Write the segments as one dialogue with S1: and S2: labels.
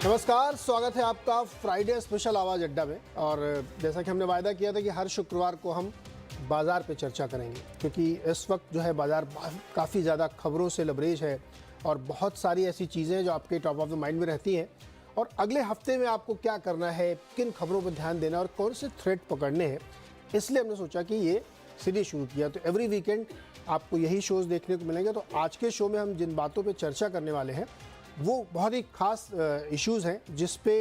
S1: नमस्कार, स्वागत है आपका फ्राइडे स्पेशल आवाज़ अड्डा में। और जैसा कि हमने वायदा किया था कि हर शुक्रवार को हम बाज़ार पे चर्चा करेंगे, क्योंकि इस वक्त जो है बाज़ार काफ़ी ज़्यादा खबरों से लबरेज है और बहुत सारी ऐसी चीज़ें जो आपके टॉप ऑफ द माइंड में रहती हैं। और अगले हफ्ते में आपको क्या करना है, किन खबरों पर ध्यान देना और कौन से थ्रेड पकड़ने हैं, इसलिए हमने सोचा कि ये सीरीज शुरू किया। तो एवरी वीकेंड आपको यही शोज़ देखने को मिलेंगे। तो आज के शो में हम जिन बातों पर चर्चा करने वाले हैं वो बहुत ही खास इश्यूज़ हैं, जिस पे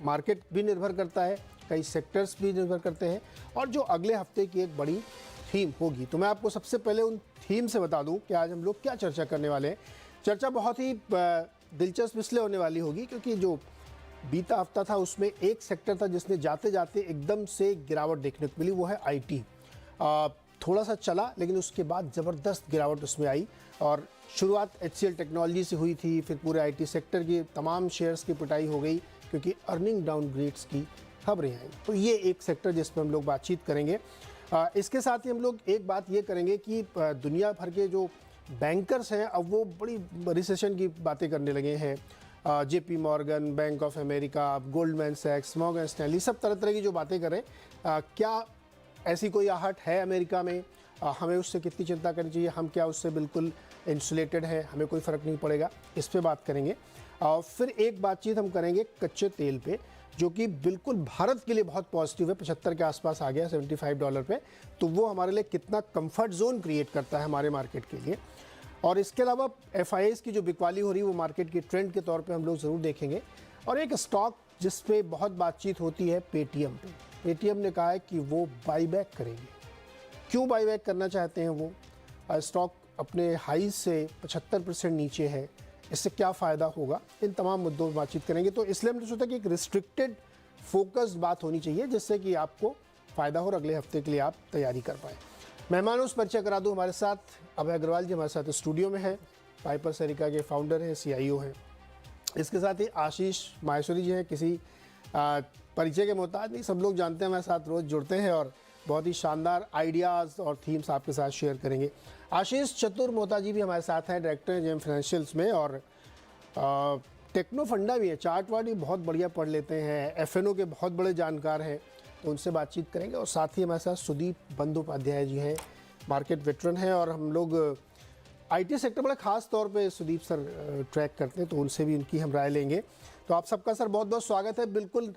S1: मार्केट भी निर्भर करता है, कई सेक्टर्स भी निर्भर करते हैं, और जो अगले हफ्ते की एक बड़ी थीम होगी। तो मैं आपको सबसे पहले उन थीम से बता दूं कि आज हम लोग क्या चर्चा करने वाले हैं। चर्चा बहुत ही दिलचस्प इसलिए होने वाली होगी क्योंकि जो बीता हफ्ता था उसमें एक सेक्टर था जिसने जाते जाते एकदम से गिरावट देखने को मिली, वो है IT। थोड़ा सा चला लेकिन उसके बाद ज़बरदस्त गिरावट उसमें आई और शुरुआत HCL टेक्नोलॉजी से हुई थी, फिर पूरे IT सेक्टर की तमाम शेयर्स की पिटाई हो गई क्योंकि अर्निंग डाउनग्रेड्स की खबरें आई। तो ये एक सेक्टर जिस पर हम लोग बातचीत करेंगे। इसके साथ ही हम लोग एक बात ये करेंगे कि दुनिया भर के जो बैंकर्स हैं अब वो बड़ी रिसेशन की बातें करने लगे हैं। JP Morgan, Bank of America, Goldman सैक्स, मॉर्गन स्टैनली, सब तरह तरह की जो बातें करें। क्या ऐसी कोई आहट है अमेरिका में, हमें उससे कितनी चिंता करनी चाहिए, हम क्या उससे बिल्कुल इंसुलेटेड है, हमें कोई फ़र्क नहीं पड़ेगा, इस पे बात करेंगे। फिर एक बातचीत हम करेंगे कच्चे तेल पे, जो कि बिल्कुल भारत के लिए बहुत पॉजिटिव है, 75 के आसपास आ गया, $75 पे। तो वो हमारे लिए कितना कंफर्ट जोन क्रिएट करता है हमारे मार्केट के लिए। और इसके अलावा FIIs की जो बिकवाली हो रही है वो मार्केट की ट्रेंड के तौर पर हम लोग ज़रूर देखेंगे। और एक स्टॉक जिस पे बहुत बातचीत होती है, पेटीएम पे। पेटीएम ने कहा है कि वो बाईबैक करेंगे। क्यों बाईबैक करना चाहते हैं वो? स्टॉक अपने हाई से 75% नीचे है, इससे क्या फ़ायदा होगा, इन तमाम मुद्दों पर बातचीत करेंगे। तो इसलिए हमने सोचा कि एक रिस्ट्रिक्टेड फोकस्ड बात होनी चाहिए जिससे कि आपको फ़ायदा हो और अगले हफ्ते के लिए आप तैयारी कर पाएँ। मेहमानों से परिचय करा दूँ। हमारे साथ अभय अग्रवाल जी हमारे साथ स्टूडियो में है, पाइपर सरिका के फाउंडर हैं, CIO हैं। इसके साथ ही आशीष माहेश्वरी जी हैं, किसी परिचय के मोहताज नहीं, सब लोग जानते हैं, हमारे साथ रोज़ जुड़ते हैं और बहुत ही शानदार आइडियाज़ और थीम्स आपके साथ शेयर करेंगे। आशीष चतुर मोहता जी भी हमारे साथ हैं, डायरेक्टर हैं JM फाइनेंशियल्स में, और टेक्नो फंडा भी है, चार्ट वार्ट भी बहुत बढ़िया पढ़ लेते हैं, FNO के बहुत बड़े जानकार हैं, तो उनसे बातचीत करेंगे। और साथ ही हमारे साथ सुदीप बंदोपाध्याय जी हैं, मार्केट वेटरन हैं, और हम लोग IT सेक्टर बड़े ख़ास तौर पे सुदीप सर ट्रैक करते हैं, तो उनसे भी उनकी हम राय लेंगे। तो आप सबका सर बहुत बहुत स्वागत है। बिल्कुल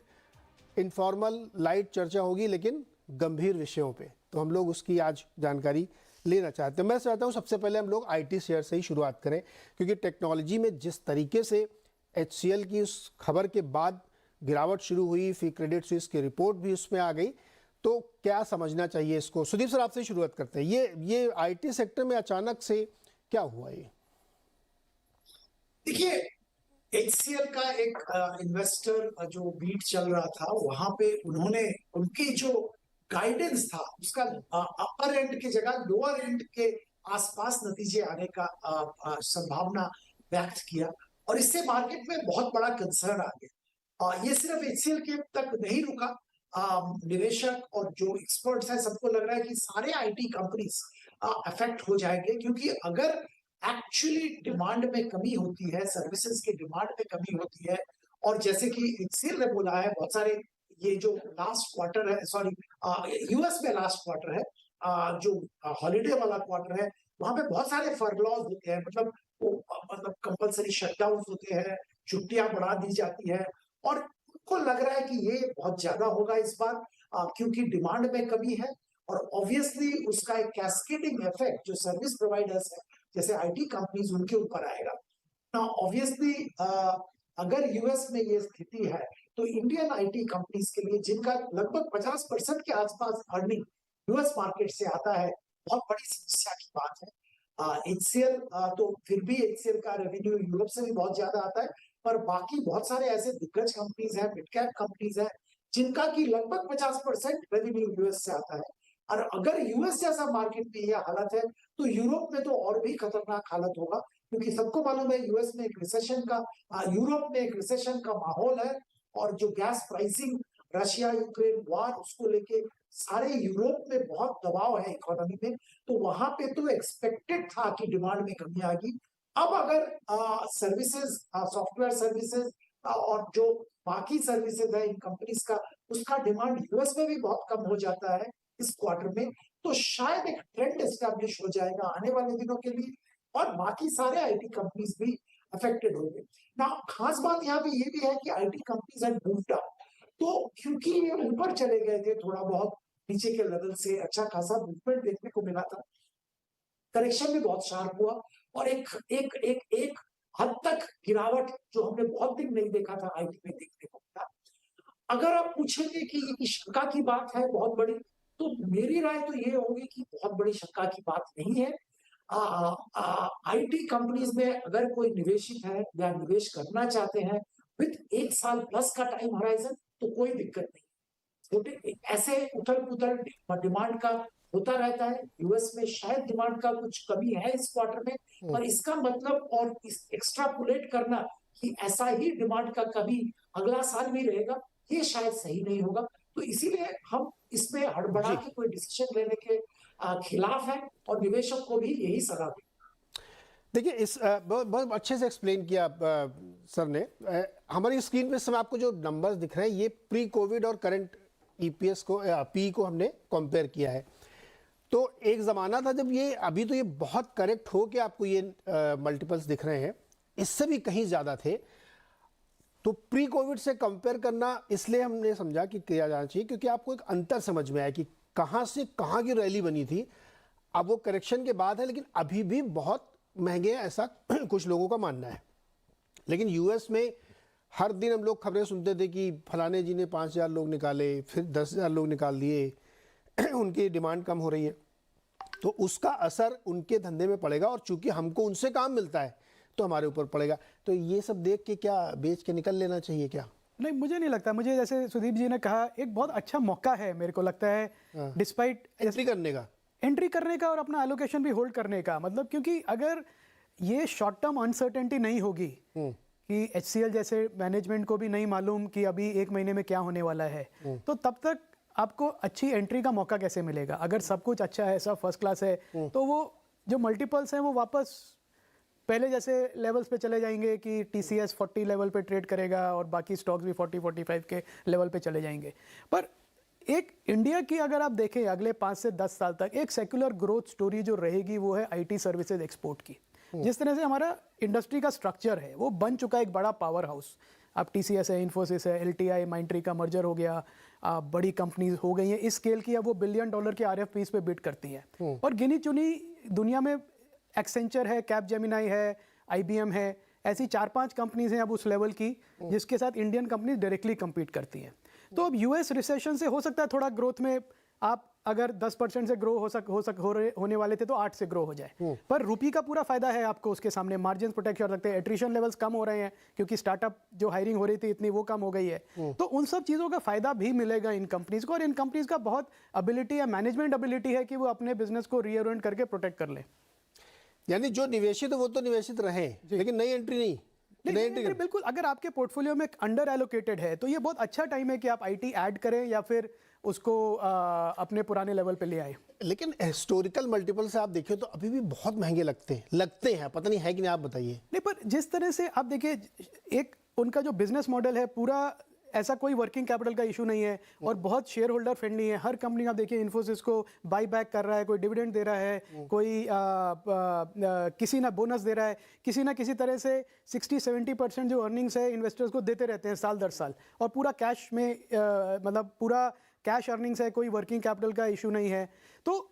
S1: इनफॉर्मल लाइट चर्चा होगी लेकिन गंभीर विषयों पे, तो हम लोग उसकी आज जानकारी लेना चाहते हैं। मैं चाहता हूँ सबसे पहले हम लोग IT शेयर से ही शुरुआत करें, क्योंकि टेक्नोलॉजी में जिस तरीके से HCL की उस खबर के बाद गिरावट शुरू हुई, फिर क्रेडिट स्विस की रिपोर्ट भी उसमें आ गई, तो क्या समझना चाहिए इसको? सुदीप सर आपसे शुरुआत करते हैं। ये IT सेक्टर में अचानक से क्या हुआ? ये
S2: देखिए, HCL का एक इन्वेस्टर जो बीट चल रहा था, वहां पे उन्होंने उनकी जो गाइडेंस था उसका अपर एंड की जगह लोअर एंड के आसपास नतीजे आने का संभावना व्यक्त किया, और इससे मार्केट में बहुत बड़ा कंसर्न आ गया। ये सिर्फ HCL के तक नहीं रुका। निवेशक और जो एक्सपर्ट्स हैं सबको लग रहा है कि सारे IT कंपनीज अफेक्ट हो जाएंगे, क्योंकि अगर एक्चुअली डिमांड में कमी होती है, सर्विसेज की डिमांड में कमी होती है, और जैसे कि HCL ने बोला है, बहुत सारे ये जो लास्ट क्वार्टर है, सॉरी US में लास्ट क्वार्टर है, जो हॉलिडे वाला क्वार्टर है, वहां पे बहुत सारे फरलॉज होते हैं, मतलब वो मतलब कंपलसरी शटडाउन होते हैं, छुट्टियां बढ़ा दी जाती है, और उनको लग रहा है कि ये बहुत ज्यादा होगा इस बार, क्योंकि डिमांड में कमी है, और ऑब्वियसली उसका एक कैस्केडिंग इफेक्ट जो सर्विस प्रोवाइडर्स है जैसे IT कंपनीज उनके ऊपर आएगा। ना ऑब्वियसली अगर US में ये स्थिति है तो इंडियन IT कंपनीज के लिए, जिनका लगभग 50% के आसपास अर्निंग US मार्केट से आता है, बहुत बड़ी समस्या की बात है। HCL तो फिर भी HCL का रेवेन्यू यूरोप से भी बहुत ज्यादा आता है, पर बाकी बहुत सारे ऐसे दिग्गज कंपनीज हैं, मिड कैप कंपनीज हैं, जिनका की लगभग 50% रेवेन्यू US से आता है। और अगर US जैसा मार्केट में यह हालत है तो यूरोप में तो और भी खतरनाक हालत होगा, क्योंकि सबको मालूम है US में एक रिसेशन का, यूरोप में एक रिसेशन का माहौल है, और जो gas pricing, Russia Ukraine war, उसको लेके सारे यूरोप में बहुत दबाव है इकोनॉमी में, तो वहां पे तो एक्सपेक्टेड था कि डिमांड में कमी आएगी। अब अगर सर्विसेज, सॉफ्टवेयर सर्विसेज और जो बाकी सर्विसेज है इन कंपनीज का, उसका डिमांड यूएस में भी बहुत कम हो जाता है इस क्वार्टर में, तो शायद एक ट्रेंड एस्टैब्लिश हो जाएगा आने वाले दिनों के लिए, और बाकी सारे आईटी कंपनीज भी अफेक्टेड होंगे ना। खास बात यहाँ पे ये भी है कि IT companies had moved up, तो क्योंकि ये ऊपर चले गए थे थोड़ा बहुत नीचे के लेवल से अच्छा खासा मूवमेंट देखने को मिला था, करेक्शन भी बहुत शार्प हुआ, और एक एक एक एक हद तक गिरावट जो हमने बहुत दिन नहीं देखा था आईटी में देखने को मिला। अगर आप पूछेंगे कि ये शंका की बात है बहुत बड़ी, तो मेरी राय तो ये होगी कि बहुत बड़ी शंका की बात नहीं है। आईटी कंपनीज में अगर कोई निवेशित है या निवेश करना चाहते हैं विद 1 साल प्लस का टाइम होराइजन, तो कोई दिक्कत नहीं। छोटे ऐसे उथल पुथल डिमांड का होता रहता है, यूएस में शायद डिमांड का कुछ कमी है इस क्वार्टर में, पर इसका मतलब और एक्स्ट्रापुलेट करना कि ऐसा ही डिमांड का कमी अगला साल भी रहेगा, ये शायद सही नहीं होगा। तो इसीलिए हम इसमें हड़बड़ा के कोई डिसीजन लेने के खिलाफ है, और निवेशक को भी यही सलाह दी।
S1: देखिए इस बहुत बहुत अच्छे से एक्सप्लेन किया सर ने। हमारी स्क्रीन पे इस समय आपको जो नंबर्स दिख रहे हैं ये प्री कोविड और करंट ईपीएस को पी को हमने कंपेयर किया है। तो एक ज़माना था जब ये, अभी तो ये बहुत करेक्ट हो के आपको ये मल्टीपल्स दिख रहे हैं, इससे भी कहीं ज़्यादा थे। तो प्री कोविड से कंपेयर करना इसलिए हमने समझा कि किया जाना चाहिए क्योंकि आपको एक अंतर समझ में आया कि कहाँ से कहाँ की रैली बनी थी। अब वो करेक्शन के बाद है लेकिन अभी भी बहुत महंगे हैं, ऐसा कुछ लोगों का मानना है। लेकिन यूएस में हर दिन हम लोग खबरें सुनते थे कि फलाने जी ने 5,000 लोग निकाले, फिर 10,000 लोग निकाल दिए, उनकी डिमांड कम हो रही है, तो उसका असर उनके धंधे में पड़ेगा। और चूंकि हमको उनसे काम मिलता है तो हमारे ऊपर पड़ेगा। तो ये सब देख के क्या बेच के निकल लेना चाहिए क्या?
S3: नहीं, मुझे नहीं लगता। मुझे जैसे सुदीप जी ने कहा, एक बहुत अच्छा मौका है मेरे को लगता है डिस्पाइट एंट्री करने का और अपना एलोकेशन भी होल्ड करने का। मतलब क्योंकि अगर ये शॉर्ट टर्म अनसर्टेनिटी नहीं होगी कि HCL जैसे मैनेजमेंट को भी नहीं मालूम कि अभी 1 महीने में क्या होने वाला है, तो तब तक आपको अच्छी एंट्री का मौका कैसे मिलेगा? अगर सब कुछ अच्छा है, सब फर्स्ट क्लास है, तो वो जो मल्टीपल्स हैं वो वापस पहले जैसे लेवल्स पे चले जाएंगे कि TCS 40 लेवल पे ट्रेड करेगा और बाकी स्टॉक्स भी 40-45 के लेवल पे चले जाएंगे। पर एक इंडिया की अगर आप देखें अगले 5 से 10 साल तक एक सेक्युलर ग्रोथ स्टोरी जो रहेगी वो है IT सर्विसेज एक्सपोर्ट की। जिस तरह से हमारा इंडस्ट्री का स्ट्रक्चर है वो बन चुका है एक बड़ा पावर हाउस। अब TCS है, इन्फोसिस है, LTI, माइंडट्री का मर्जर हो गया, बड़ी कंपनीज हो गई हैं इस स्केल की। अब वो $1 बिलियन के RFPs पे बिड करती हैं और गिनी चुनी दुनिया में एक्सेंचर है, कैपजेमिनी है, IBM है, ऐसी 4-5 कंपनीज हैं अब उस लेवल की जिसके साथ इंडियन कंपनीज डायरेक्टली कम्पीट करती हैं। तो अब US रिसेशन से हो सकता है थोड़ा ग्रोथ में आप अगर 10% से ग्रो होने वाले थे तो 8 से ग्रो हो जाए, पर रुपी का पूरा फायदा है आपको उसके सामने। मार्जिन प्रोटेक्ट कर सकते हैं, एट्रिशन लेवल्स कम हो रहे हैं क्योंकि स्टार्टअप जो हायरिंग हो रही थी इतनी वो कम हो गई है। तो उन सब चीज़ों का फायदा भी मिलेगा इन कंपनीज को, और इन कंपनीज का बहुत एबिलिटी है, मैनेजमेंट एबिलिटी है कि वो अपने बिजनेस को रीओरिएंट करके प्रोटेक्ट कर ले।
S1: यानी जो निवेशित है वो तो निवेशित रहे, लेकिन नई एंट्री नहीं।
S3: बिल्कुल, अगर आपके पोर्टफोलियो में अंडर एलोकेटेड है तो ये बहुत अच्छा टाइम है कि आप IT ऐड करें या फिर उसको अपने पुराने लेवल पे ले आए।
S1: लेकिन हिस्टोरिकल मल्टीपल से आप देखिए तो अभी भी बहुत महंगे लगते हैं, पता नहीं है कि नहीं, आप बताइए।
S3: नहीं, पर जिस तरह से आप देखिए एक उनका जो बिजनेस मॉडल है पूरा ऐसा कोई वर्किंग कैपिटल का इशू नहीं है और बहुत शेयर होल्डर फ्रेंडली है। हर कंपनी आप देखिए इन्फोसिस को बाई बैक कर रहा है, कोई डिविडेंड दे रहा है, कोई किसी ना बोनस दे रहा है, किसी ना किसी तरह से 60-70% जो अर्निंग्स है इन्वेस्टर्स को देते रहते हैं साल दर साल, और पूरा कैश में मतलब पूरा कैश अर्निंग्स है, कोई वर्किंग कैपिटल का इशू नहीं है। तो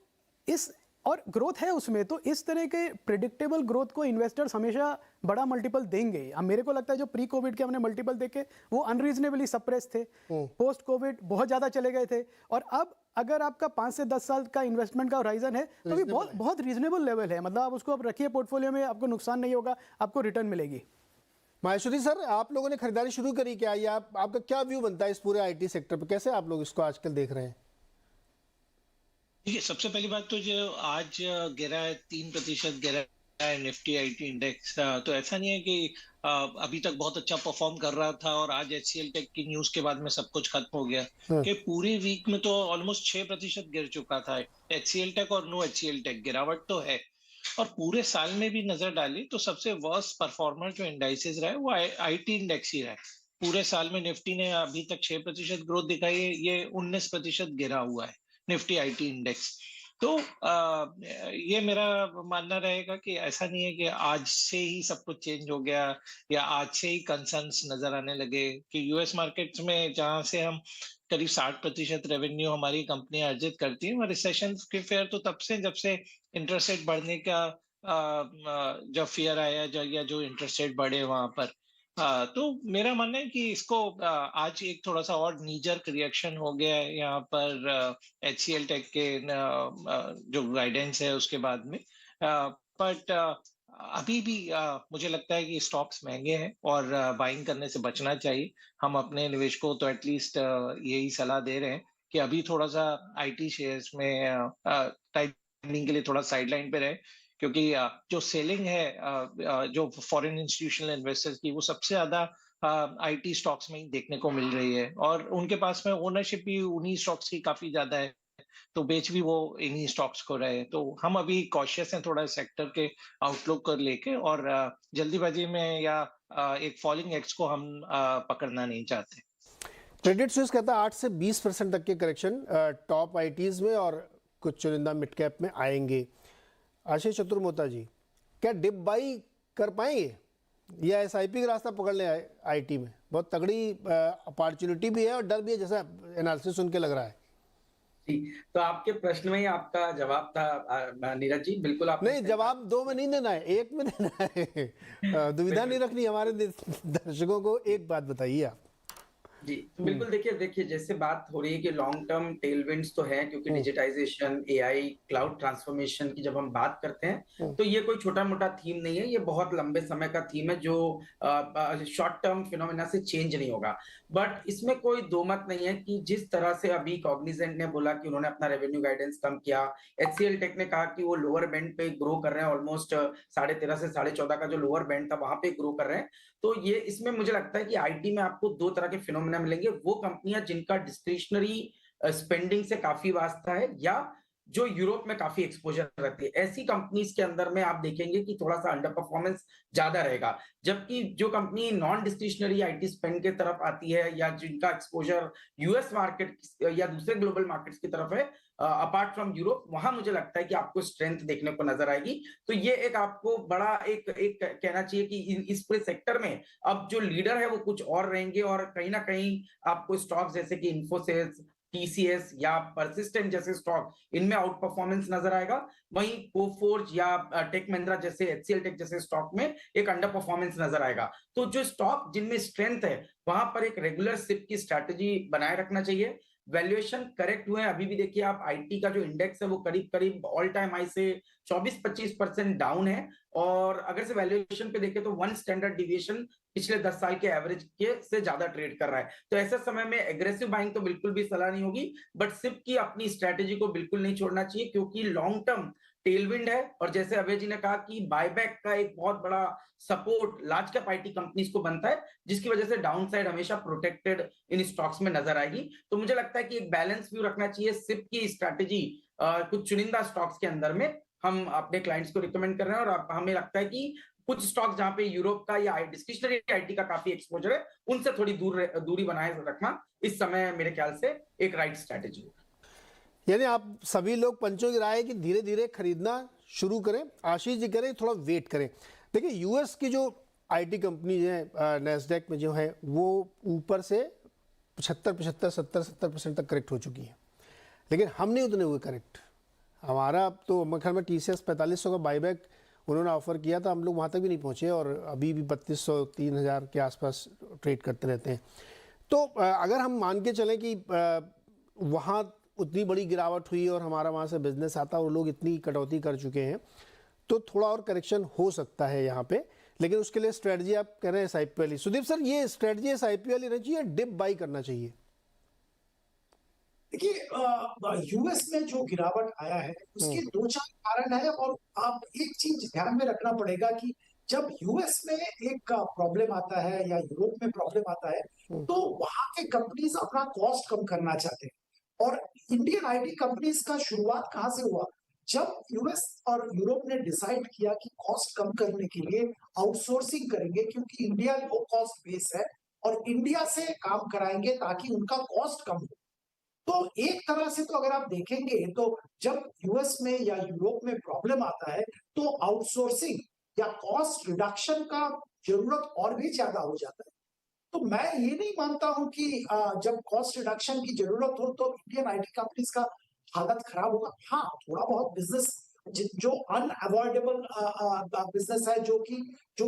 S3: इस और ग्रोथ है उसमें, तो इस तरह के प्रिडिक्टेबल ग्रोथ को इन्वेस्टर्स हमेशा बड़ा मल्टीपल देंगे। अब मेरे को लगता है जो प्री कोविड के हमने मल्टीपल देखे वो अनरीजनेबली सप्रेस थे, पोस्ट कोविड बहुत ज़्यादा चले गए थे, और अब अगर आपका 5 से 10 साल का इन्वेस्टमेंट का होराइजन है तो भी बहुत रीजनेबल लेवल है। मतलब आप उसको अब रखिए पोर्टफोलियो में, आपको नुकसान नहीं होगा, आपको रिटर्न मिलेगी।
S1: माहेश्वरी सर, आप लोगों ने खरीदारी शुरू करी क्या, या आपका क्या व्यू बनता है इस पूरे IT सेक्टर पर? कैसे आप लोग इसको आजकल देख रहे हैं?
S4: देखिए, सबसे पहली बात तो जो आज गिरा है 3% गिरा है निफ्टी IT इंडेक्स, तो ऐसा नहीं है कि अभी तक बहुत अच्छा परफॉर्म कर रहा था और आज HCL टेक की न्यूज के बाद में सब कुछ खत्म हो गया। कि पूरे वीक में तो ऑलमोस्ट 6% गिर चुका था HCL टेक और नो HCL टेक, गिरावट तो है। और पूरे साल में भी नजर डाली तो सबसे वर्स्ट परफॉर्मर जो इंडाइसेस रहा है वो आईटी इंडेक्स ही रहा है। पूरे साल में निफ्टी ने अभी तक 6% ग्रोथ दिखाई है, ये 19% गिरा हुआ है निफ्टी आईटी इंडेक्स। तो ये मेरा मानना रहेगा कि ऐसा नहीं है कि आज से ही सब कुछ चेंज हो गया या आज से ही कंसर्न्स नजर आने लगे कि यूएस मार्केट्स में जहां से हम करीब 60% रेवेन्यू हमारी कंपनियां अर्जित करती हैं, रिसेशन के फेयर तो तब से जब से इंटरेस्ट रेट बढ़ने का जब फियर आया या जो इंटरेस्ट रेट बढ़े वहां पर, तो मेरा मानना है कि इसको आज एक थोड़ा सा और नीजर रिएक्शन हो गया है यहाँ पर HCL टेक के जो गाइडेंस है उसके बाद में। बट अभी भी मुझे लगता है कि स्टॉक्स महंगे हैं और बाइंग करने से बचना चाहिए। हम अपने निवेशकों को तो एटलीस्ट यही सलाह दे रहे हैं कि अभी थोड़ा सा आईटी शेयर्स में टाइमिंग के लिए थोड़ा साइडलाइन पे रहे, क्योंकि जो सेलिंग है जो फॉरेन इंस्टीट्यूशनल इन्वेस्टर्स की वो सबसे ज्यादा आईटी स्टॉक्स में ही देखने को मिल रही है और उनके पास में ओनरशिप भी उन्हीं स्टॉक्स की काफी ज्यादा है, तो बेच भी वो इन्हीं स्टॉक्स को रहे। तो हम अभी कॉशियस हैं थोड़ा सेक्टर के आउटलुक को लेके और जल्दीबाजी में या एक फॉलिंग एक्स को हम पकड़ना नहीं चाहते।
S1: क्रेडिट स्विस कहता है 8 से 20% तक के करेक्शन टॉप आईटीज में और कुछ चुनिंदा मिड कैप में आएंगे। आशीष चतुर्मोता जी, क्या डिप बाई कर पाएंगे या एसआईपी का रास्ता पकड़ ले आईटी में? बहुत तगड़ी अपॉर्चुनिटी भी है और डर भी है, जैसा एनालिसिस सुन के लग रहा है।
S5: जी, तो आपके प्रश्न में ही आपका जवाब था नीरज जी, बिल्कुल आप
S1: नहीं, जवाब 2 में नहीं देना है, 1 में देना है। दुविधा नहीं रखनी हमारे दर्शकों को। एक बात बताइए आप।
S5: जी, तो बिल्कुल देखिए जैसे बात हो रही है कि लॉन्ग टर्म टेलविंड्स तो है, क्योंकि डिजिटाइजेशन, एआई, क्लाउड ट्रांसफॉर्मेशन की जब हम बात करते हैं तो ये कोई छोटा मोटा थीम नहीं है, ये बहुत लंबे समय का थीम है जो शॉर्ट टर्म फिनोमेना से चेंज नहीं होगा। बट इसमें कोई दो मत नहीं है कि जिस तरह से अभी कॉग्निजेंट ने बोला कि उन्होंने अपना रेवेन्यू गाइडेंस कम किया, HCL टेक ने कहा कि वो लोअर बैंड पे ग्रो कर रहे हैं, ऑलमोस्ट 13.5 से 14.5 का जो लोअर बैंड था वहां पे ग्रो कर रहे हैं। तो ये इसमें मुझे लगता है कि आईटी में आपको 2 तरह के फिनोमेना मिलेंगे। वो कंपनियां जिनका डिस्क्रिशनरी स्पेंडिंग से काफी वास्ता है या जो यूरोप में काफी एक्सपोजर रहती है, ऐसी कंपनीज के अंदर में आप देखेंगे कि थोड़ा सा अंडर परफॉर्मेंस ज्यादा रहेगा। जबकि जो company non discretionary IT spend के तरफ आती है या जिनका एक्सपोजर यूएस मार्केट या दूसरे ग्लोबल मार्केट्स की तरफ है अपार्ट फ्रॉम यूरोप, वहां मुझे लगता है कि आपको स्ट्रेंथ देखने को नजर आएगी। तो ये एक आपको बड़ा एक कहना चाहिए कि इस पूरे सेक्टर में अब जो लीडर है वो कुछ और रहेंगे और कहीं ना कहीं आपको स्टॉक्स जैसे कि इन्फोसिस, TCS या परसिस्टेंट जैसे स्टॉक, इनमें आउट परफॉर्मेंस नजर आएगा। वहीं कोफोर्ज या टेक महिंद्रा जैसे HCL टेक जैसे स्टॉक में एक अंडर परफॉर्मेंस नजर आएगा। तो जो स्टॉक जिनमें स्ट्रेंथ है वहां पर एक रेगुलर सिप की स्ट्रैटेजी बनाए रखना चाहिए। वैल्यूएशन करेक्ट हुए हैं, अभी भी देखिए आप आईटी का जो इंडेक्स है वो करीब करीब ऑल टाइम हाई से 24-25% डाउन है और अगर से वैल्यूएशन पे देखें तो 1 स्टैंडर्ड डिविएशन पिछले 10 साल के एवरेज के से ज्यादा ट्रेड कर रहा है। तो ऐसे समय में एग्रेसिव बाइंग तो बिल्कुल भी सलाह नहीं होगी, बट सिप की अपनी स्ट्रैटेजी को बिल्कुल नहीं छोड़ना चाहिए क्योंकि लॉन्ग टर्म टेलविंड है। और जैसे अभय जी ने कहा कि बायबैक का एक बहुत बड़ा support large cap IT companies को बनता है, जिसकी वजह से डाउन साइड हमेशा प्रोटेक्टेड इन स्टॉक्स में नजर आएगी। तो मुझे लगता है कि एक बैलेंस व्यू रखना चाहिए। सिप की स्ट्रैटेजी कुछ चुनिंदा स्टॉक्स के अंदर में हम अपने क्लाइंट्स को रिकमेंड कर रहे हैं और हमें लगता है कि कुछ स्टॉक जहां पे यूरोप का या डिस्क्रिशनरी आईटी का काफी एक्सपोजर है, उनसे थोड़ी दूरी बनाए रखना इस समय मेरे ख्याल से एक राइट स्ट्रैटेजी है।
S1: यानी आप सभी लोग पंचों की राय है कि धीरे धीरे खरीदना शुरू करें। आशीष जी कह रहे हैं थोड़ा वेट करें। देखिए यूएस की जो आईटी कंपनी है नैस्डैक में जो है वो ऊपर से 70% तक करेक्ट हो चुकी है, लेकिन हम नहीं उतने हुए करेक्ट। हमारा तो मखर में TCS 4500 का बाईबैक उन्होंने ऑफर किया था, हम लोग वहाँ तक भी नहीं पहुँचे और अभी भी 3200 3000 के आसपास ट्रेड करते रहते हैं। तो अगर हम मान के चलें कि वहाँ उतनी बड़ी गिरावट हुई और हमारा वहाँ से बिजनेस आता और लोग इतनी कटौती कर चुके हैं, तो थोड़ा और करेक्शन हो सकता है यहाँ पे, लेकिन उसके लिए स्ट्रेटजी आप कह रहे हैं SIP वाली। सुदीप सर, ये स्ट्रेटजी SIP वाली रहनी चाहिए, डिप बाई करना चाहिए?
S2: देखिए यूएस में जो गिरावट आया है उसके 2-4 कारण है और आप एक चीज ध्यान में रखना पड़ेगा कि जब यूएस में एक प्रॉब्लम आता है या यूरोप में प्रॉब्लम आता है तो वहां के कंपनीज अपना कॉस्ट कम करना चाहते हैं। और इंडियन आईटी कंपनीज का शुरुआत कहां से हुआ? जब यूएस और यूरोप ने डिसाइड किया कि कॉस्ट कम करने के लिए आउटसोर्सिंग करेंगे, क्योंकि इंडिया लो कॉस्ट बेस है और इंडिया से काम कराएंगे ताकि उनका कॉस्ट कम हो। तो एक तरह से तो अगर आप देखेंगे तो जब यूएस में या यूरोप में प्रॉब्लम आता है तो आउटसोर्सिंग या कॉस्ट रिडक्शन का जरूरत और भी ज्यादा हो जाता है। तो मैं ये नहीं मानता हूं कि जब कॉस्ट रिडक्शन की जरूरत हो तो इंडियन आईटी कंपनीज का हालत खराब होगा। हाँ, थोड़ा बहुत बिजनेस जो अनअवॉइडेबल बिजनेस है, जो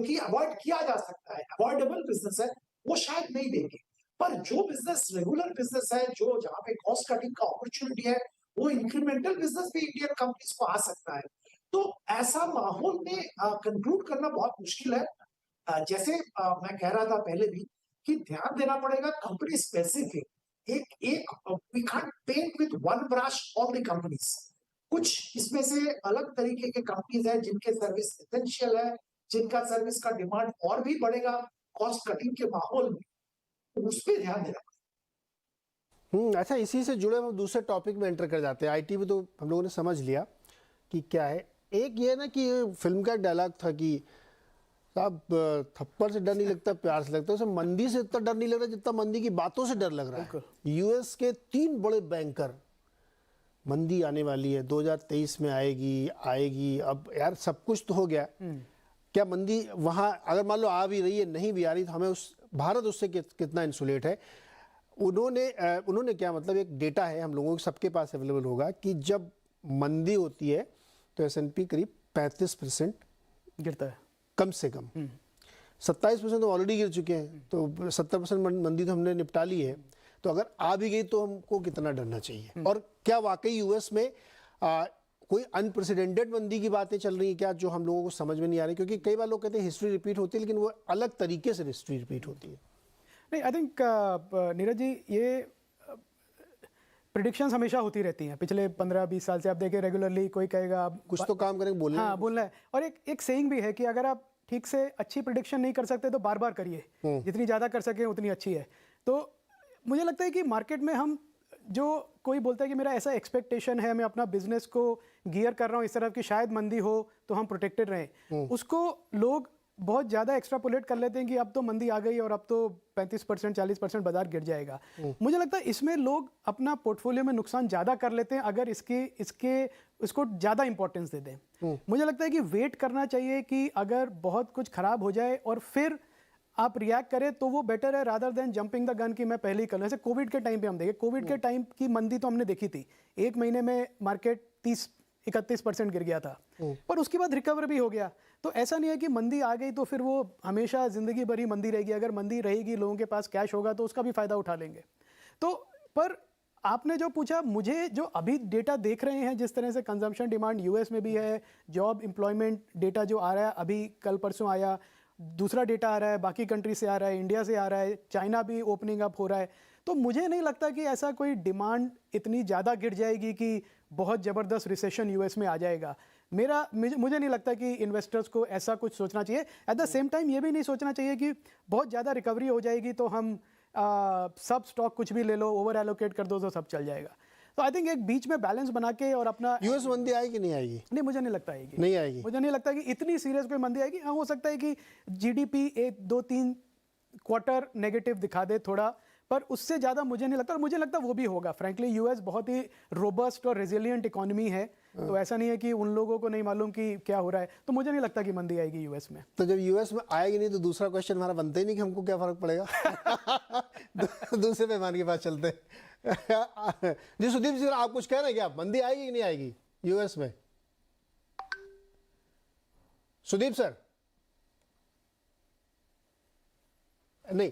S2: कि अवॉइड किया जा सकता है, अवॉइडेबल बिजनेस है, वो शायद नहीं देंगे। पर जो बिजनेस रेगुलर बिजनेस है, जो जहाँ पे कॉस्ट कटिंग का अपॉर्चुनिटी है, वो इंक्रीमेंटल बिजनेस भी इंडियन कंपनीज को आ सकता है। तो ऐसा माहौल में कंक्लूड करना बहुत मुश्किल है। जैसे मैं कह रहा था पहले भी कि ध्यान देना पड़ेगा कंपनी स्पेसिफिक। एक we can't paint with one brush all the companies. कुछ इसमें से अलग तरीके के कंपनीज हैं जिनके सर्विस एसेंशियल है, जिनका सर्विस का डिमांड और भी बढ़ेगा कॉस्ट कटिंग के माहौल में, तो उस पर ध्यान देना।
S1: अच्छा, इसी से जुड़े हम दूसरे टॉपिक में एंटर कर जाते हैं। आईटी में तो हम लोगों ने समझ लिया कि क्या है। एक ये ना कि फिल्म का डायलॉग था कि साहब थप्पड़ से डर नहीं लगता, प्यार से लगता है। उसे मंदी से इतना डर नहीं लग रहा जितना मंदी की बातों से डर लग रहा है। यूएस के 3 बड़े बैंकर, मंदी आने वाली है, 2023 में आएगी। अब यार सब कुछ तो हो गया, क्या मंदी वहाँ अगर मान लो आ भी रही है, नहीं भी आ रही, तो हमें भारत उससे कितना इंसुलेट है। उन्होंने क्या, मतलब एक डेटा है हम लोगों के सबके पास अवेलेबल होगा कि जब मंदी होती है तो S&P करीब 35%
S3: गिरता है, कम
S1: से कम 27% तो ऑलरेडी गिर चुके हैं, तो 70% मंदी तो हमने निपटा ली है। तो अगर आ भी गई तो हमको कितना डरना चाहिए? और क्या वाकई यूएस में कोई अनप्रेसिडेंटेड मंदी की बातें चल रही है क्या, जो हम लोगों को समझ में नहीं आ रही? क्योंकि कई बार लोग कहते हैं हिस्ट्री रिपीट होती है, लेकिन वो अलग तरीके से हिस्ट्री रिपीट होती है।
S3: नहीं, आई थिंक नीरज जी, ये प्रिडिक्शंस हमेशा होती रहती हैं। पिछले 15-20 साल से आप देखें, रेगुलरली कोई कहेगा
S1: कुछ तो काम करेंगे, बोलना है।
S3: और एक सेइंग भी है कि अगर आप ठीक से अच्छी प्रिडिक्शन नहीं कर सकते तो बार बार करिए, जितनी ज़्यादा कर सके उतनी अच्छी है। तो मुझे लगता है कि मार्केट में हम, जो कोई बोलता है कि मेरा ऐसा एक्सपेक्टेशन है, मैं अपना बिजनेस को गियर कर रहा हूँ इस तरफ कि शायद मंदी हो तो हम प्रोटेक्टेड रहें, उसको लोग बहुत ज़्यादा एक्स्ट्रापोलेट कर लेते हैं कि अब तो मंदी आ गई और अब तो 35% 40% बाजार गिर जाएगा। मुझे लगता है इसमें लोग अपना पोर्टफोलियो में नुकसान ज़्यादा कर लेते हैं अगर इसको ज़्यादा इंपॉर्टेंस दे दें। मुझे लगता है कि वेट करना चाहिए कि अगर बहुत कुछ खराब हो जाए और फिर आप रिएक्ट करें तो वो बेटर है, rather than jumping the gun कि मैं पहले ही कर लूं। जैसे कोविड के टाइम पे हम देखें, कोविड के टाइम की मंदी तो हमने देखी थी, 1 महीने में मार्केट 30-31% गिर गया था, पर उसके बाद रिकवर भी हो गया। तो ऐसा नहीं है कि मंदी आ गई तो फिर वो हमेशा जिंदगी भर ही मंदी रहेगी। अगर मंदी रहेगी, लोगों के पास कैश होगा तो उसका भी फायदा उठा लेंगे। तो पर आपने जो पूछा, मुझे जो अभी डेटा देख रहे हैं, जिस तरह से कंजम्पशन डिमांड यूएस में भी है, जॉब एम्प्लॉयमेंट डेटा जो आ रहा है, अभी कल परसों आया, दूसरा डेटा आ रहा है, बाकी कंट्री से आ रहा है, इंडिया से आ रहा है, चाइना भी ओपनिंग अप हो रहा है, तो मुझे नहीं लगता कि ऐसा कोई डिमांड इतनी ज़्यादा गिर जाएगी कि बहुत ज़बरदस्त रिसेशन यूएस में आ जाएगा। मुझे नहीं लगता कि इन्वेस्टर्स को ऐसा कुछ सोचना चाहिए। एट द सेम टाइम ये भी नहीं सोचना चाहिए कि बहुत ज़्यादा रिकवरी हो जाएगी तो हम सब स्टॉक कुछ भी ले लो, ओवर एलोकेट कर दो तो सब चल जाएगा। तो आई थिंक एक बीच में बैलेंस बना के और अपना।
S1: यूएस मंदी आएगी कि नहीं आएगी?
S3: नहीं, मुझे नहीं लगता आएगी।
S1: नहीं आएगी, मुझे
S3: नहीं लगता कि इतनी सीरियस कोई मंदी आएगी। हाँ, हो सकता है कि जीडीपी 1-2-3 क्वार्टर नेगेटिव दिखा दे थोड़ा, पर उससे ज़्यादा मुझे नहीं लगता। और मुझे लगता वो भी होगा। फ्रैंकली यूएस बहुत ही रोबस्ट और रेजिलियंट इकोनॉमी है, तो ऐसा नहीं है कि उन लोगों को नहीं मालूम कि क्या हो रहा है। तो मुझे नहीं लगता कि मंदी आएगी यूएस में।
S1: तो जब यूएस में आएगी नहीं तो दूसरा क्वेश्चन हमारा बनता ही नहीं कि हमको क्या फर्क पड़ेगा। दूसरे पैमान के पास चलते हैं। जी सुदीप जी, आप कुछ कह रहे हैं क्या? मंदी आएगी कि नहीं आएगी यूएस में? सुदीप सर? नहीं,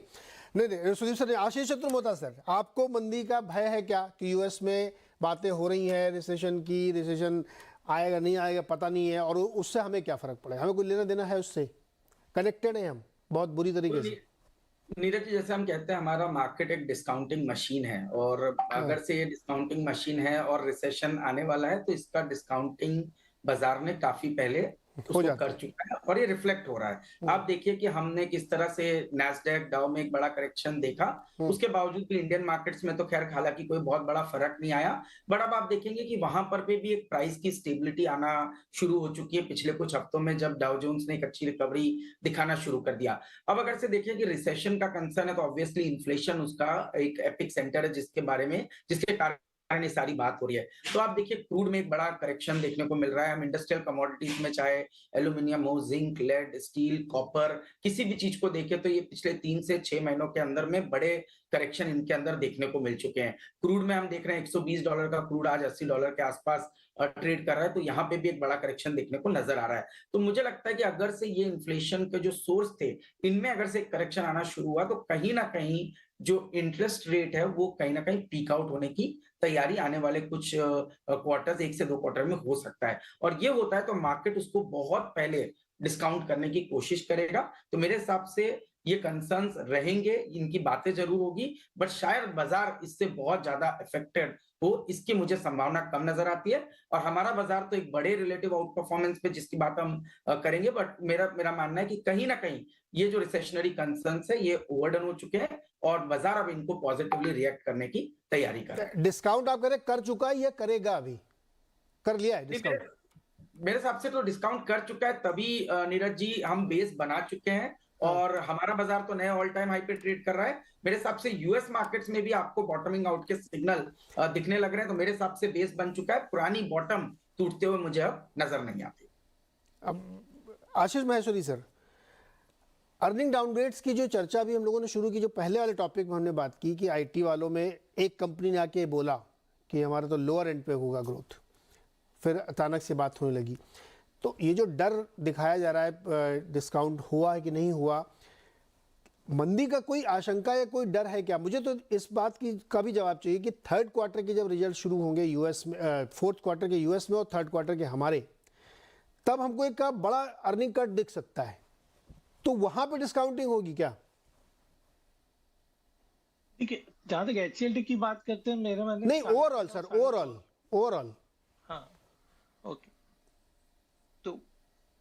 S1: सुदीप सर, आशीष चतुर्मोता सर, आपको मंदी का भय है क्या कि यूएस में बातें हो रही हैं रिसेशन की, रिसेशन आएगा नहीं आएगा पता नहीं है, और उससे हमें क्या फर्क पड़ेगा? हमें कोई लेना देना है उससे? कनेक्टेड है हम बहुत बुरी तरीके से।
S5: नीरज जी, जैसे हम कहते हैं हमारा मार्केट एक डिस्काउंटिंग मशीन है, और अगर से ये डिस्काउंटिंग मशीन है और रिसेशन आने वाला है तो इसका डिस्काउंटिंग बाजार ने काफी पहले उसको कर चुका है और ये रिफ्लेक्ट हो रहा है। आप देखिए कि हमने किस तरह से नैस्डैक डाउ में एक बड़ा करेक्शन देखा, उसके बावजूद भी इंडियन मार्केट्स में तो खैर हालांकि कोई बहुत बड़ा फर्क नहीं आया, बट अब आप देखेंगे कि वहां पर भी एक प्राइस की स्टेबिलिटी आना शुरू हो चुकी है पिछले कुछ हफ्तों में, जब डाउ जोन्स ने एक अच्छी रिकवरी दिखाना शुरू कर दिया। अब अगर से देखिए कि रिसेशन का कंसर्न है तो ऑब्वियसली इन्फ्लेशन उसका एक एपिक सेंटर है जिसके कारण ये सारी बात हो रही है। तो आप देखिए क्रूड में एक बड़ा करेक्शन देखने को मिल रहा है। हम इंडस्ट्रियल कमोडिटीज में चाहे एल्यूमिनियम हो, जिंक, लेड, स्टील, कॉपर, किसी भी चीज को देखें तो ये पिछले 3 से 6 महीनों के अंदर में बड़े करेक्शन इनके अंदर देखने को मिल चुके हैं। क्रूड में हम देख रहे हैं $120 का क्रूड आज $80 के आसपास ट्रेड कर रहा है, तो यहाँ पे भी एक बड़ा करेक्शन देखने को नजर आ रहा है। तो मुझे लगता है कि अगर से ये इन्फ्लेशन के जो सोर्स थे इनमें अगर से करेक्शन आना शुरू हुआ तो कहीं ना कहीं जो इंटरेस्ट रेट है वो कहीं ना कहीं पीक आउट होने की तैयारी आने वाले कुछ क्वार्टर्स, 1 से 2 क्वार्टर में हो सकता है। और ये होता है तो मार्केट उसको बहुत पहले डिस्काउंट करने की कोशिश करेगा। तो मेरे हिसाब से ये कंसर्न्स रहेंगे, इनकी बातें जरूर होगी, बट शायद बाजार इससे बहुत ज्यादा अफेक्टेड हो, इसकी मुझे संभावना कम नजर आती है। और हमारा बाजार तो एक बड़े रिलेटिव आउट परफॉर्मेंस पे जिसकी बात हम करेंगे, बट मेरा मानना है कि कहीं ना कहीं ये जो रिसेशनरी कंसर्न्स है ये ओवरडन हो चुके हैं और बाजार अब इनको पॉजिटिवली रिएक्ट करने की तैयारी कर रहा है।
S1: डिस्काउंट आप कर चुका है या करेगा? अभी कर लिया है डिस्काउंट?
S5: मेरे हिसाब से तो डिस्काउंट कर चुका है, तभी नीरज जी हम बेस बना चुके हैं और हमारा बाजार तो नए ऑल टाइम हाई पे ट्रेड कर रहा है। मेरे हिसाब से यूएस मार्केट्स में भी आपको बॉटमिंग आउट के सिग्नल दिखने लग रहे हैं, तो मेरे हिसाब से बेस बन चुका है। पुरानी बॉटम टूटते हुए मुझे अब नजर नहीं आती।
S1: अब आशीष महेश्वरी सर, अर्निंग डाउनग्रेड्स की जो चर्चा भी हम लोगों ने शुरू की, जो पहले वाले टॉपिक में हमने बात की कि आईटी वालों में एक कंपनी ने आके बोला कि हमारा तो लोअर एंड पे होगा ग्रोथ, फिर अचानक से बात होने लगी। तो ये जो डर दिखाया जा रहा है, डिस्काउंट हुआ है कि नहीं हुआ, मंदी का कोई आशंका या कोई डर है क्या? मुझे तो इस बात की का भी जवाब चाहिए कि थर्ड क्वार्टर के जब रिजल्ट शुरू होंगे यूएस में, फोर्थ क्वार्टर के यूएस में और थर्ड क्वार्टर के हमारे, तब हमको एक का बड़ा अर्निंग कट दिख सकता है, तो वहां पे डिस्काउंटिंग होगी क्या?
S4: ठीक है, जहां तक एचसीएल की बात करते हैं मेरे मन में
S1: नहीं, ओवरऑल सर, ओवरऑल।
S4: हाँ, ओके। तो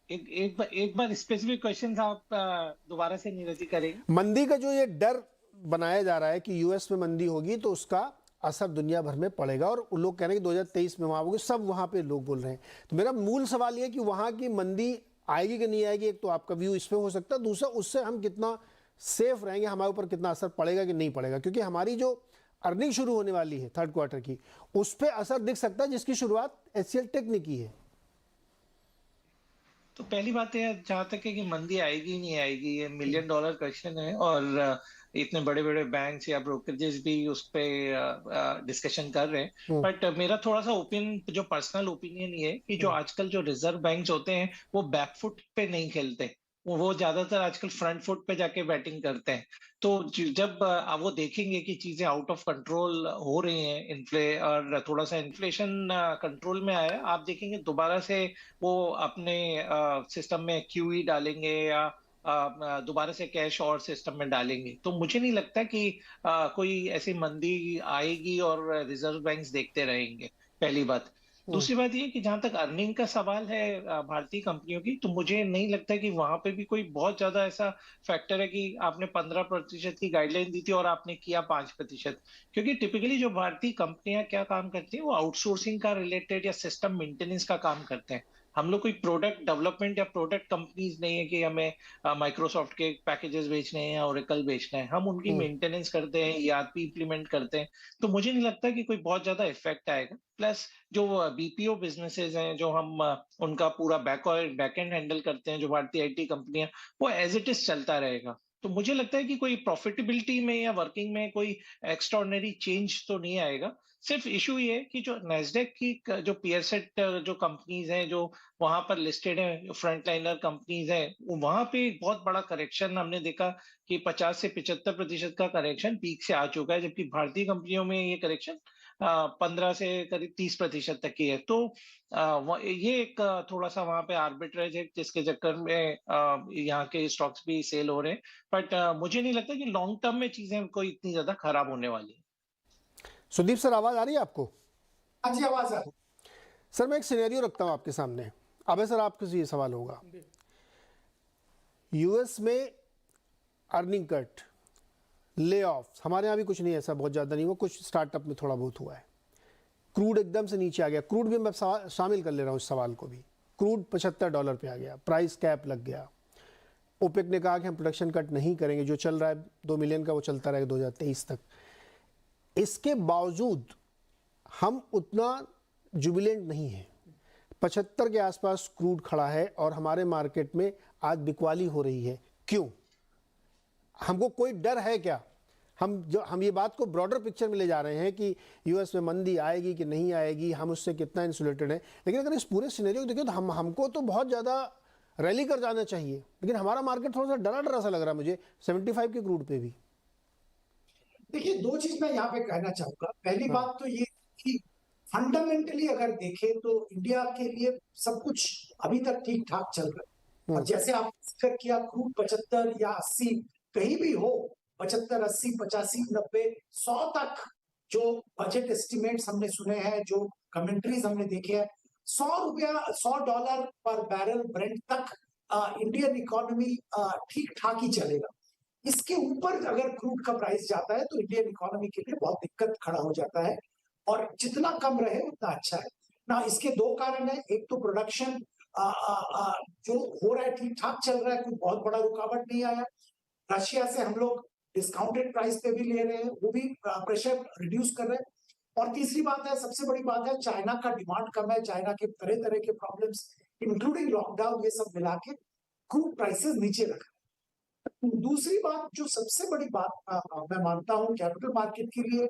S4: एक बार स्पेसिफिक क्वेश्चन आप दोबारा से नीरज जी करेंगे।
S1: मंदी का जो ये डर बनाया जा रहा है कि यूएस में मंदी होगी तो उसका असर दुनिया भर में पड़ेगा, और लोग कह रहे हैं कि 2023 में वहां होगी, सब वहां पे लोग बोल रहे हैं। तो मेरा मूल सवाल ये कि वहां की मंदी आएगी कि नहीं आएगी, एक तो आपका व्यू इस पे हो सकता है, दूसरा उससे हम कितना सेफ रहेंगे, हमारे ऊपर कितना असर पड़ेगा कि नहीं पड़ेगा, क्योंकि हमारी जो अर्निंग शुरू होने वाली है थर्ड क्वार्टर की, उस पर असर दिख सकता है जिसकी शुरुआत एचसीएल टेक ने की है।
S4: तो पहली बात है जहां तक है कि मंदी आएगी नहीं आएगी, ये $1 मिलियन क्वेश्चन है, और इतने बड़े बड़े बैंक्स या ब्रोकरेजेस भी उस पे डिस्कशन कर रहे हैं। बट मेरा थोड़ा सा ओपिनियन, जो पर्सनल ओपिनियन ये है कि जो आजकल जो रिजर्व बैंक्स होते हैं वो बैकफुट पे नहीं खेलते, वो ज्यादातर आजकल फ्रंट फुट पे जाके बैटिंग करते हैं। तो जब वो देखेंगे कि चीजें आउट ऑफ कंट्रोल हो रही हैं, और थोड़ा सा इन्फ्लेशन कंट्रोल में आया, आप देखेंगे दोबारा से वो अपने सिस्टम में क्यूई डालेंगे या दोबारा से कैश और सिस्टम में डालेंगे। तो मुझे नहीं लगता कि कोई ऐसी मंदी आएगी और रिजर्व बैंक्स देखते रहेंगे, पहली बात। दूसरी बात ये कि जहां तक अर्निंग का सवाल है भारतीय कंपनियों की, तो मुझे नहीं लगता कि वहां पे भी कोई बहुत ज्यादा ऐसा फैक्टर है कि आपने 15% की गाइडलाइन दी थी और आपने किया 5%, क्योंकि टिपिकली जो भारतीय कंपनियां क्या काम करती हैं वो आउटसोर्सिंग का रिलेटेड या सिस्टम मेंटेनेंस का काम करते हैं। हम लोग कोई प्रोडक्ट डेवलपमेंट या प्रोडक्ट कंपनीज नहीं है कि हमें माइक्रोसॉफ्ट के पैकेजेस बेचने हैं या ओरेकल बेचना है, हम उनकी मेंटेनेंस करते हैं, ईआरपी इंप्लीमेंट करते हैं। तो मुझे नहीं लगता कि कोई बहुत ज्यादा इफेक्ट आएगा। प्लस जो बीपीओ बिजनेसेस हैं, जो हम उनका पूरा बैकएंड हैंडल करते हैं, जो भारतीय आईटी कंपनियां, वो एज इट इज चलता रहेगा। तो मुझे लगता है कि कोई प्रॉफिटेबिलिटी में या वर्किंग में कोई एक्स्ट्राऑर्डिनरी चेंज तो नहीं आएगा। सिर्फ इशू ये है कि जो नैस्डैक की जो पीयर सेट जो कंपनीज हैं जो वहां पर लिस्टेड हैं, फ्रंटलाइनर कंपनीज हैं, वहां पे एक बहुत बड़ा करेक्शन हमने देखा कि 50 से 75% का करेक्शन पीक से आ चुका है, जबकि भारतीय कंपनियों में ये करेक्शन 15 से करीब 30% तक की है। तो ये एक थोड़ा सा वहां पे आर्बिट्रेज है जिसके चक्कर में यहाँ के स्टॉक्स भी सेल हो रहे हैं। बट मुझे नहीं लगता कि लॉन्ग टर्म में चीजें कोई इतनी ज्यादा खराब होने वाली है।
S1: सुदीप सर, आवाज आ रही है आपको?
S2: हाँ जी, आवाज आ रही है।
S1: सर, मैं एक सिनेरियो रखता हूँ आपके सामने। अब सर आपके से ये सवाल होगा, यूएस में अर्निंग कट, ले ऑफ, हमारे यहाँ भी कुछ नहीं ऐसा बहुत ज़्यादा नहीं हुआ, कुछ स्टार्टअप में थोड़ा बहुत हुआ है। क्रूड एकदम से नीचे आ गया, क्रूड भी मैं शामिल कर ले रहा हूँ इस सवाल को भी। क्रूड $75 पे आ गया, प्राइस कैप लग गया। ओपेक ने कहा कि हम प्रोडक्शन कट नहीं करेंगे, जो चल रहा है 2 मिलियन का वो चलता रहेगा 2023 तक। इसके बावजूद हम उतना जुबिलेंट नहीं हैं। 75 के आसपास क्रूड खड़ा है और हमारे मार्केट में आज बिकवाली हो रही है। क्यों? हमको कोई डर है क्या? हम ये बात को ब्रॉडर पिक्चर में ले जा रहे हैं कि यूएस में मंदी आएगी कि नहीं आएगी, हम उससे कितना इंसुलेटेड है। लेकिन अगर इस पूरे सिनेरियो को देखिए तो हमको तो बहुत ज़्यादा रैली कर जाना चाहिए, लेकिन हमारा मार्केट थोड़ा सा डरा डरा सा लग रहा है मुझे 75 के क्रूड पे भी।
S2: देखिए, 2 चीज मैं यहाँ पे कहना चाहूंगा। पहली बात तो ये कि फंडामेंटली अगर देखें तो इंडिया के लिए सब कुछ अभी तक ठीक ठाक चल रहा है। और जैसे आप जिक्र किया, क्रूड 75 या 80 कहीं भी हो, 75, 80, 85, 90, 100 तक जो बजट एस्टिमेट्स हमने सुने हैं, जो कमेंट्रीज हमने देखे हैं, $100 पर बैरल ब्रेंट तक इंडियन इकोनॉमी ठीक ठाक ही चलेगा। इसके ऊपर अगर क्रूड का प्राइस जाता है तो इंडियन इकोनॉमी के लिए बहुत दिक्कत खड़ा हो जाता है, और जितना कम रहे उतना अच्छा है ना। इसके 2 कारण है। एक तो प्रोडक्शन जो हो रहा है ठीक ठाक चल रहा है, कोई बहुत बड़ा रुकावट नहीं आया। रशिया से हम लोग डिस्काउंटेड प्राइस पे भी ले रहे हैं, वो भी प्रेशर रिड्यूस कर रहे हैं। और तीसरी बात है, सबसे बड़ी बात है, चाइना का डिमांड कम है। चाइना के तरह तरह के प्रॉब्लम्स इंक्लूडिंग लॉकडाउन, ये सब मिला के क्रूड प्राइसेस नीचे रखा। दूसरी बात, जो सबसे बड़ी बात मैं मानता हूं कैपिटल मार्केट के लिए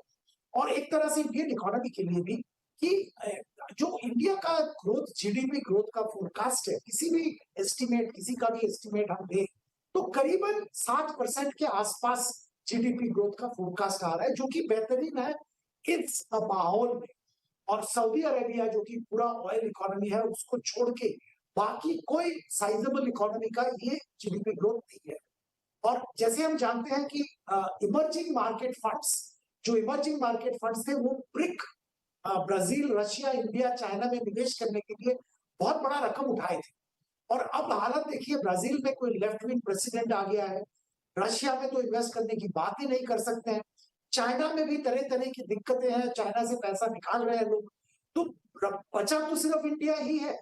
S2: और एक तरह से इंडियन इकोनॉमी के लिए भी, कि जो इंडिया का ग्रोथ, जीडीपी ग्रोथ का फोरकास्ट है, किसी का भी एस्टिमेट हम दें तो करीबन 60% के आसपास जीडीपी ग्रोथ का फोरकास्ट आ रहा है, जो कि बेहतरीन है इस माहौल में। और सऊदी अरेबिया जो कि पूरा ऑयल इकोनॉमी है, उसको छोड़ के बाकी कोई साइजेबल इकोनॉमी का ये जीडीपी ग्रोथ नहीं है। और जैसे हम जानते हैं कि इमर्जिंग मार्केट फंड्स थे, वो brick Brazil, Russia, India, China में निवेश करने के लिए बहुत बड़ा रकम उठाए थे। और अब हालत देखिए, ब्राजील में कोई लेफ्ट विंग प्रेसिडेंट आ गया है, रशिया में तो इन्वेस्ट करने की बात ही नहीं कर सकते हैं, चाइना में भी तरह तरह की दिक्कतें हैं, चाइना से पैसा निकाल रहे हैं लोग, तो बचा तो सिर्फ इंडिया ही है।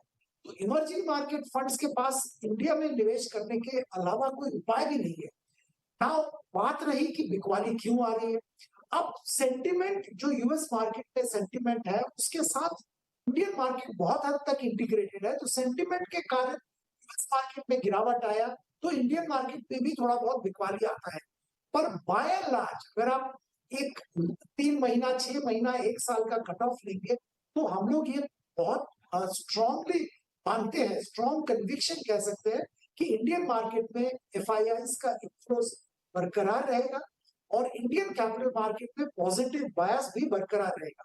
S2: तो इमर्जिंग मार्केट फंड्स के पास इंडिया में निवेश करने के अलावा कोई उपाय भी नहीं है। नाउ बात रही कि बिकवाली क्यों आ रही है। अब सेंटिमेंट, जो यूएस मार्केट में सेंटिमेंट है, उसके साथ इंडियन मार्केट बहुत हद तक इंटीग्रेटेड है। तो सेंटिमेंट के कारण यूएस मार्केट में गिरावट आया तो इंडियन मार्केट में भी थोड़ा बहुत बिकवाली आता है। पर बाय एंड लार्ज अगर आप एक 3 महीना, 6 महीना, 1 साल का कट ऑफ लेंगे तो हम लोग ये बहुत स्ट्रांगली मानते हैं, स्ट्रॉन्ग कन्विक्शन कह सकते हैं कि इंडियन मार्केट में एफआईआईज का इन्फ्लोस बरकरार रहेगा और इंडियन कैपिटल मार्केट में पॉजिटिव बायस भी बरकरार रहेगा।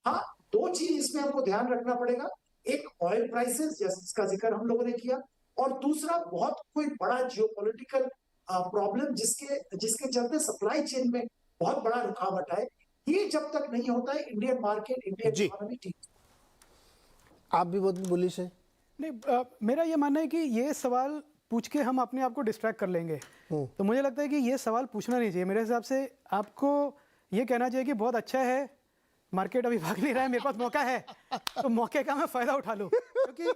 S2: हाँ, 2 चीज इसमें हमको ध्यान रखना पड़ेगा। एक, ऑयल प्राइसेस जिसका जिक्र हम लोगों ने किया, और दूसरा बहुत कोई बड़ा जियोपॉलिटिकल प्रॉब्लम जिसके चलते सप्लाई चेन में बहुत बड़ा रुकावट आए। ये जब तक नहीं होता है इंडियन मार्केट, इंडियन इकोनॉमी ठीक।
S1: आप भी बहुत बुलिश हैं?
S3: नहीं, मेरा ये मानना है कि ये सवाल पूछ के हम अपने आप को डिस्ट्रैक्ट कर लेंगे। तो मुझे लगता है कि ये सवाल पूछना नहीं चाहिए। मेरे हिसाब से आपको ये कहना चाहिए कि बहुत अच्छा है, मार्केट अभी भाग नहीं रहा है, मेरे पास मौका है, तो मौके का मैं फ़ायदा उठा लूँ। क्योंकि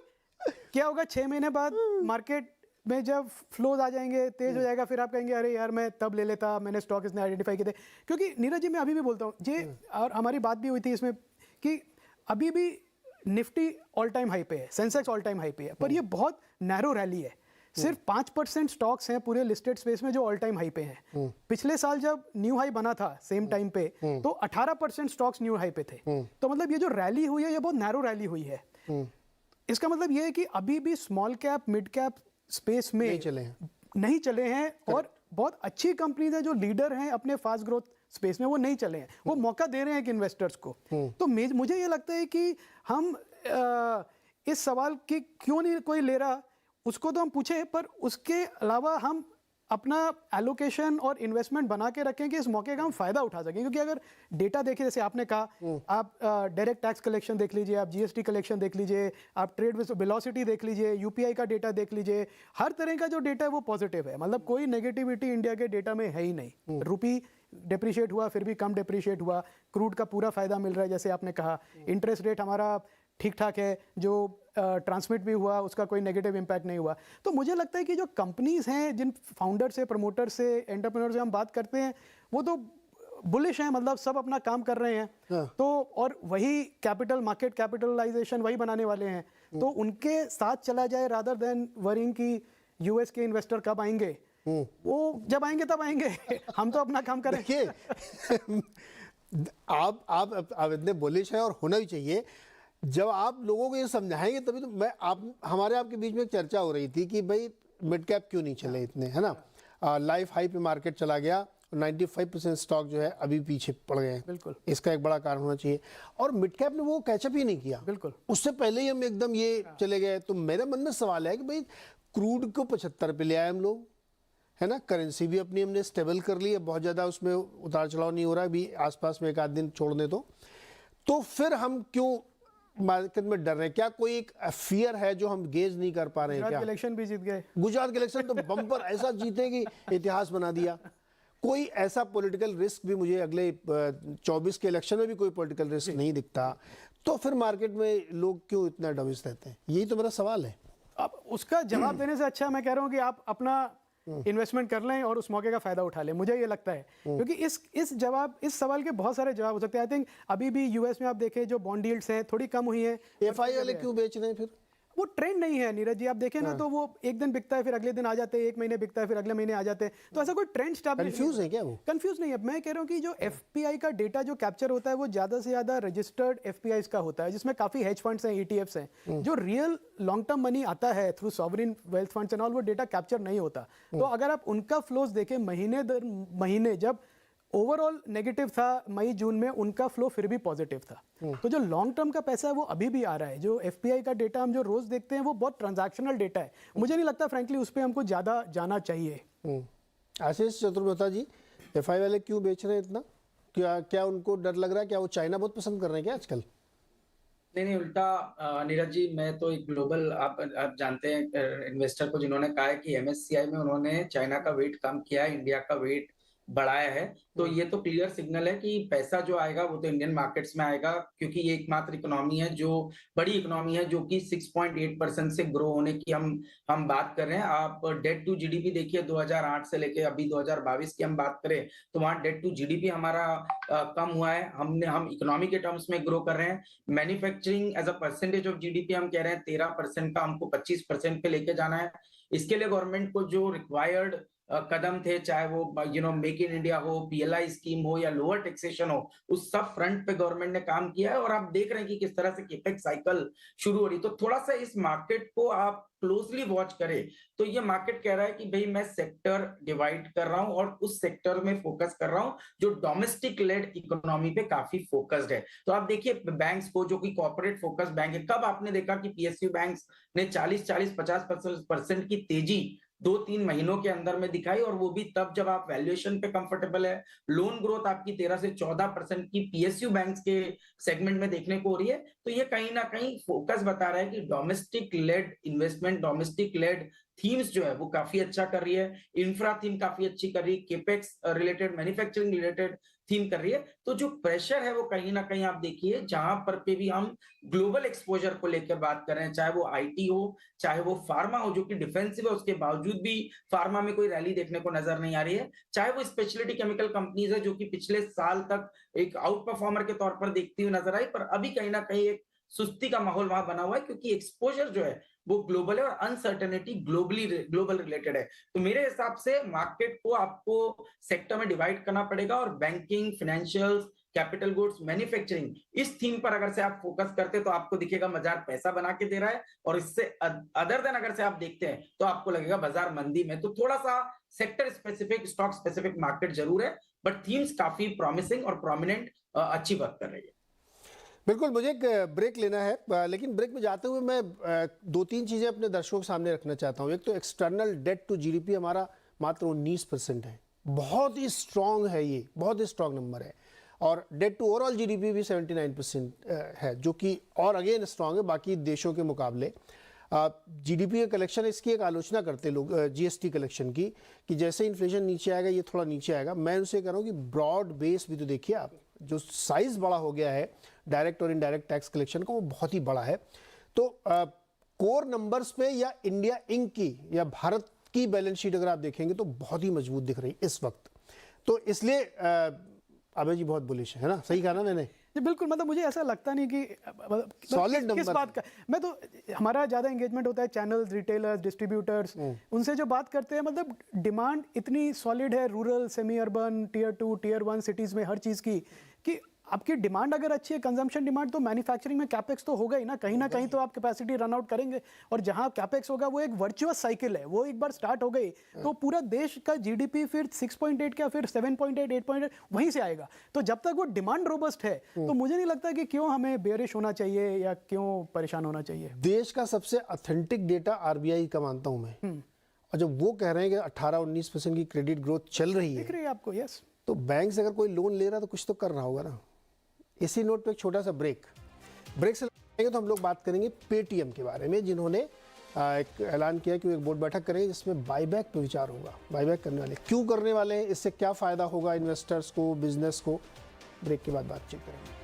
S3: क्या होगा, 6 महीने बाद मार्केट में जब फ्लोज आ जाएंगे, तेज हो जाएगा, फिर आप कहेंगे अरे यार मैं तब ले लेता, मैंने स्टॉक इसने आइडेंटिफाई किए थे। क्योंकि नीरज जी, मैं अभी भी बोलता हूँ जी, और हमारी बात भी हुई थी इसमें कि अभी भी निफ्टी ऑल टाइम हाई पे है, सेंसेक्स ऑल टाइम हाई पे है, पर ये बहुत नैरो रैली है। सिर्फ 5% स्टॉक्स हैं पूरे लिस्टेड स्पेस में जो ऑल टाइम हाई पे हैं। पिछले साल जब न्यू हाई बना था सेम टाइम पे, तो 18% स्टॉक्स न्यू हाई पे थे। तो मतलब ये जो रैली हुई है, ये बहुत नैरो रैली हुई है। इसका मतलब ये है कि अभी भी small cap, mid cap space में नहीं चले हैं और बहुत अच्छी कंपनीज हैं जो लीडर हैं अपने फास्ट ग्रोथ स्पेस में, वो नहीं चले हैं, वो मौका दे रहे हैं कि इन्वेस्टर्स को। तो मुझे ये लगता है कि हम इस सवाल की क्यों नहीं कोई ले रहा, उसको तो हम पूछे, पर उसके अलावा हम अपना एलोकेशन और इन्वेस्टमेंट बना के रखें कि इस मौके का हम फायदा उठा सकें, क्योंकि अगर डेटा देखिए, जैसे आपने कहा, आप डायरेक्ट टैक्स कलेक्शन देख लीजिए, आप जीएसटी कलेक्शन देख लीजिए, आप ट्रेड वेलोसिटी देख लीजिए, यूपीआई का डेटा देख लीजिए, हर तरह का जो डेटा है वो पॉजिटिव है। मतलब कोई नेगेटिविटी इंडिया के डेटा में है ही नहीं। रुपी डिप्रिशिएट हुआ, फिर भी कम डिप्रिशिएट हुआ, क्रूड का पूरा फायदा मिल रहा है जैसे आपने कहा, इंटरेस्ट रेट हमारा ठीक ठाक है, जो ट्रांसमिट भी हुआ उसका कोई नेगेटिव इम्पैक्ट नहीं हुआ। तो मुझे लगता है कि जो कंपनीज हैं, जिन फाउंडर से, प्रमोटर से, एंटरप्रेन्योर से हम बात करते हैं, वो तो बुलिश हैं, मतलब सब अपना काम कर रहे हैं। तो और वही कैपिटल मार्केट कैपिटलाइजेशन वही बनाने वाले हैं, तो उनके साथ चला जाए रादर देन वरिंग की यूएस के इन्वेस्टर कब आएंगे। वो जब आएंगे तब आएंगे, हम तो अपना काम करें।
S1: आप इतने बुलिश हैं, और होना भी चाहिए। जब आप लोगों को ये समझाएंगे तभी तो हमारे आपके बीच में एक चर्चा हो रही थी कि भाई मिड कैप क्यों नहीं चले इतने, है ना। लाइफ हाई पे मार्केट चला गया, 95% स्टॉक जो है अभी पीछे पड़ गए हैं।
S3: बिल्कुल,
S1: इसका एक बड़ा कारण होना चाहिए। और मिड कैप ने वो कैचअप ही नहीं किया,
S3: बिल्कुल,
S1: उससे पहले ही हम एकदम ये चले गए। तो मेरे मन में सवाल है कि भाई क्रूड को 75 पे ले आए हम लोग, है ना, करेंसी भी अपनी हमने स्टेबल कर ली है, बहुत ज़्यादा उसमें उतार चढ़ाव नहीं हो रहा है, अभी आसपास में एक आध दिन छोड़ने तो फिर हम क्यों मार्केट में डर रहे हैं? क्या कोई एक फियर है जो हम गेज नहीं कर पा रहे हैं? क्या
S3: इलेक्शन भी जीत गए?
S1: गुजरात के इलेक्शन तो बम्पर ऐसा जीते कि इतिहास बना दिया। कोई ऐसा पॉलिटिकल रिस्क भी मुझे अगले 24 के इलेक्शन में भी कोई पॉलिटिकल रिस्क नहीं दिखता। तो फिर मार्केट में लोग क्यों इतना डबिस रहते हैं? यही तो मेरा सवाल है।
S3: अब उसका जवाब देने से अच्छा मैं कह रहा हूँ कि आप अपना इन्वेस्टमेंट कर लें और उस मौके का फायदा उठा लें, मुझे ये लगता है। क्योंकि इस सवाल के बहुत सारे जवाब हो सकते हैं। आई थिंक अभी भी यूएस में आप देखें जो बॉन्ड यील्ड्स हैं थोड़ी कम हुई हैं।
S1: एफआई वाले क्यों बेच रहे हैं फिर?
S3: वो ट्रेंड नहीं है नीरज जी, आप देखें ना, तो वो एक दिन बिकता है, फिर अगले दिन आ जाते हैं, एक महीने बिकता है, फिर अगले महीने आ जाते हैं। तो ऐसा कोई ट्रेंड स्टैब्लिश
S1: कंफ्यूज है क्या? वो
S3: कंफ्यूज नहीं है। मैं कह रहा हूँ कि जो एफपीआई का डेटा जो कैप्चर होता है वो ज्यादा से ज्यादा रजिस्टर्ड एफपीआई का होता है, जिसमें काफी हेज फंड्स हैं, ईटीएफ्स हैं। जो रियल लॉन्ग टर्म मनी आता है through sovereign wealth funds and all, वो डेटा कैप्चर नहीं होता। तो अगर आप उनका फ्लोज देखें महीने दर महीने, जब ओवरऑल नेगेटिव था मई जून में, उनका फ्लो फिर भी पॉजिटिव था। तो जो लॉन्ग टर्म का पैसा है वो अभी भी आ रहा है। जो एफपीआई का डेटा हम जो रोज देखते हैं वो बहुत ट्रांजैक्शनल डेटा है, मुझे नहीं लगता फ्रैंकली उस पर हमको ज्यादा जाना चाहिए।
S1: आशीष चतुर्वेदी जी, एफआई वाले क्यों बेच रहे हैं इतना? क्या उनको डर लग रहा है? क्या वो चाइना बहुत पसंद कर रहे हैं क्या आजकल?
S5: नहीं, उल्टा नीरज जी, मैं तो एक ग्लोबल, आप जानते हैं इन्वेस्टर को जिन्होंने कहा है कि एमएससीआई में उन्होंने चाइना का वेट कम किया है, इंडिया का वेट बढ़ाया है। तो ये तो क्लियर सिग्नल है कि पैसा जो आएगा वो तो इंडियन मार्केट्स में आएगा, क्योंकि ये एकमात्र इकोनॉमी है, जो बड़ी इकोनॉमी है, जो कि 6.8% से ग्रो होने की हम बात कर रहे हैं। आप डेट टू जीडीपी देखिए, 2008 से लेके अभी 2022 की हम बात करें तो वहां डेट टू जीडीपी हमारा कम हुआ है। हम इकोनॉमी के टर्म्स में ग्रो कर रहे हैं। Manufacturing as a percentage of GDP हम कह रहे हैं 13% का हमको 25% पे लेके जाना है। इसके लिए गवर्नमेंट को जो रिक्वायर्ड कदम थे, चाहे वो मेक इन इंडिया हो, पीएलआई स्कीम हो या लोअर टैक्सेशन हो, उस सब फ्रंट पे गवर्नमेंट ने काम किया है। और आप देख रहे हैं कि किस तरह से केपेक्स साइकिल शुरू हो रही। तो थोड़ा सा इस मार्केट को आप क्लोजली वॉच करें तो ये मार्केट कह रहा है कि भाई मैं सेक्टर डिवाइड कर रहा हूं और उस सेक्टर में फोकस कर रहा हूं जो डोमेस्टिक लेड इकोनॉमी पे काफी फोकस्ड है। तो आप देखिए बैंक्स को, जो कि कॉर्पोरेट फोकस बैंक है, कब आपने देखा कि पीएसयू बैंक्स ने 40-50% की तेजी 2-3 महीनों के अंदर में दिखाई, और वो भी तब जब आप वैल्यूएशन पे कंफर्टेबल है। लोन ग्रोथ आपकी 13 से 14% की पीएसयू बैंक्स के सेगमेंट में देखने को हो रही है। तो ये कहीं ना कहीं फोकस बता रहा है कि domestic led investment, domestic led themes जो है वो काफी अच्छा कर रही है। इंफ्रा थीम काफी अच्छी कर रही है, capex related, manufacturing related theme कर रही है। तो जो प्रेशर है वो कहीं ना कहीं आप देखिए, जहां पर पे भी हम ग्लोबल एक्सपोजर को लेकर बात कर रहे हैं, चाहे वो आईटी हो, चाहे वो फार्मा हो, जो कि डिफेंसिव है, उसके बावजूद भी फार्मा में कोई रैली देखने को नजर नहीं आ रही है, चाहे वो स्पेशलिटी केमिकल कंपनीज है, जो कि पिछले साल तक एक आउट परफॉर्मर के तौर पर देखती हुई नजर आई, पर अभी कहीं ना कहीं एक सुस्ती का माहौल वहां बना हुआ है, क्योंकि एक्सपोजर जो है वो ग्लोबल है और अनसर्टेनिटी ग्लोबल रिलेटेड है। तो मेरे हिसाब से मार्केट को आपको सेक्टर में डिवाइड करना पड़ेगा, और banking, financials, capital goods, manufacturing, इस थीम पर अगर से आप फोकस करते तो आपको दिखेगा बाजार पैसा बना के दे रहा है। और इससे अदर देन अगर से आप देखते हैं तो आपको लगेगा बाजार मंदी में। तो थोड़ा सा sector specific, stock specific market जरूर है, बट थीम्स काफी प्रॉमिसिंग और प्रोमिनेंट अच्छी वर्क कर रही है।
S1: बिल्कुल, मुझे एक ब्रेक लेना है, लेकिन ब्रेक में जाते हुए मैं 2-3 चीज़ें अपने दर्शकों के सामने रखना चाहता हूँ। एक तो एक्सटर्नल डेट टू जीडीपी हमारा मात्र 19% है। बहुत ही स्ट्रांग है, ये बहुत ही स्ट्रांग नंबर है। और डेट टू ओवरऑल जीडीपी भी 79% है, जो कि और अगेन स्ट्रांग है बाकी देशों के मुकाबले। जीडीपी का कलेक्शन, इसकी एक आलोचना करते लोग जीएसटी कलेक्शन की, कि जैसे इन्फ्लेशन नीचे आएगा ये थोड़ा नीचे आएगा। मैं उनसे कह रहा हूँ कि ब्रॉड बेस भी तो देखिए आप, जो साइज बड़ा हो गया है डायरेक्ट और इनडायरेक्ट टैक्स कलेक्शन का, वो बहुत ही बड़ा है। तो कोर नंबर्स पे या इंडिया इंक की या भारत की बैलेंस शीट अगर आप देखेंगे तो बहुत ही मजबूत दिख रही है इस वक्त। तो इसलिए अभय जी बहुत बुलिश है ना, सही कहा ना मैंने?
S3: जी बिल्कुल, मतलब मुझे ऐसा लगता नहीं कि
S1: Solid
S3: किस
S1: number
S3: बात का, मैं तो हमारा ज़्यादा एंगेजमेंट होता है चैनल्स, रिटेलर्स, डिस्ट्रीब्यूटर्स, उनसे जो बात करते हैं, मतलब डिमांड इतनी सॉलिड है rural, semi urban, tier 2, tier 1 cities में हर चीज़ की, कि आपकी डिमांड अगर अच्छी है, कंजम्पशन डिमांड, तो मैन्युफैक्चरिंग में कैपेक्स तो होगा ही ना, कहीं ना कहीं तो आप कैपेसिटी रन आउट करेंगे। और जहां कैपेक्स होगा वो एक वर्चुअस साइकिल है, वो एक बार स्टार्ट हो गई तो पूरा देश का जीडीपी फिर 6.8 का फिर 7.8, 8.8 वहीं से आएगा। तो जब तक वो डिमांड रोबस्ट है तो मुझे नहीं लगता कि क्यों हमें बेयरिश होना चाहिए या क्यों परेशान होना चाहिए।
S1: देश का सबसे ऑथेंटिक डेटा आरबीआई का मानता हूं मैं, और जब वो कह रहे हैं कि 18-19% की क्रेडिट ग्रोथ चल रही है,
S3: दिख रही है आपको? यस।
S1: तो बैंक से अगर कोई लोन ले रहा है तो कुछ तो कर रहा होगा ना। इसी नोट पे एक छोटा सा ब्रेक से लगेंगे, तो हम लोग बात करेंगे पेटीएम के बारे में, जिन्होंने एक ऐलान किया कि वो एक बोर्ड बैठक करेंगे जिसमें बाईबैक पे विचार होगा। बाईबैक करने वाले क्यों करने वाले हैं, इससे क्या फ़ायदा होगा इन्वेस्टर्स को, बिजनेस को, ब्रेक के बाद बातचीत करेंगे।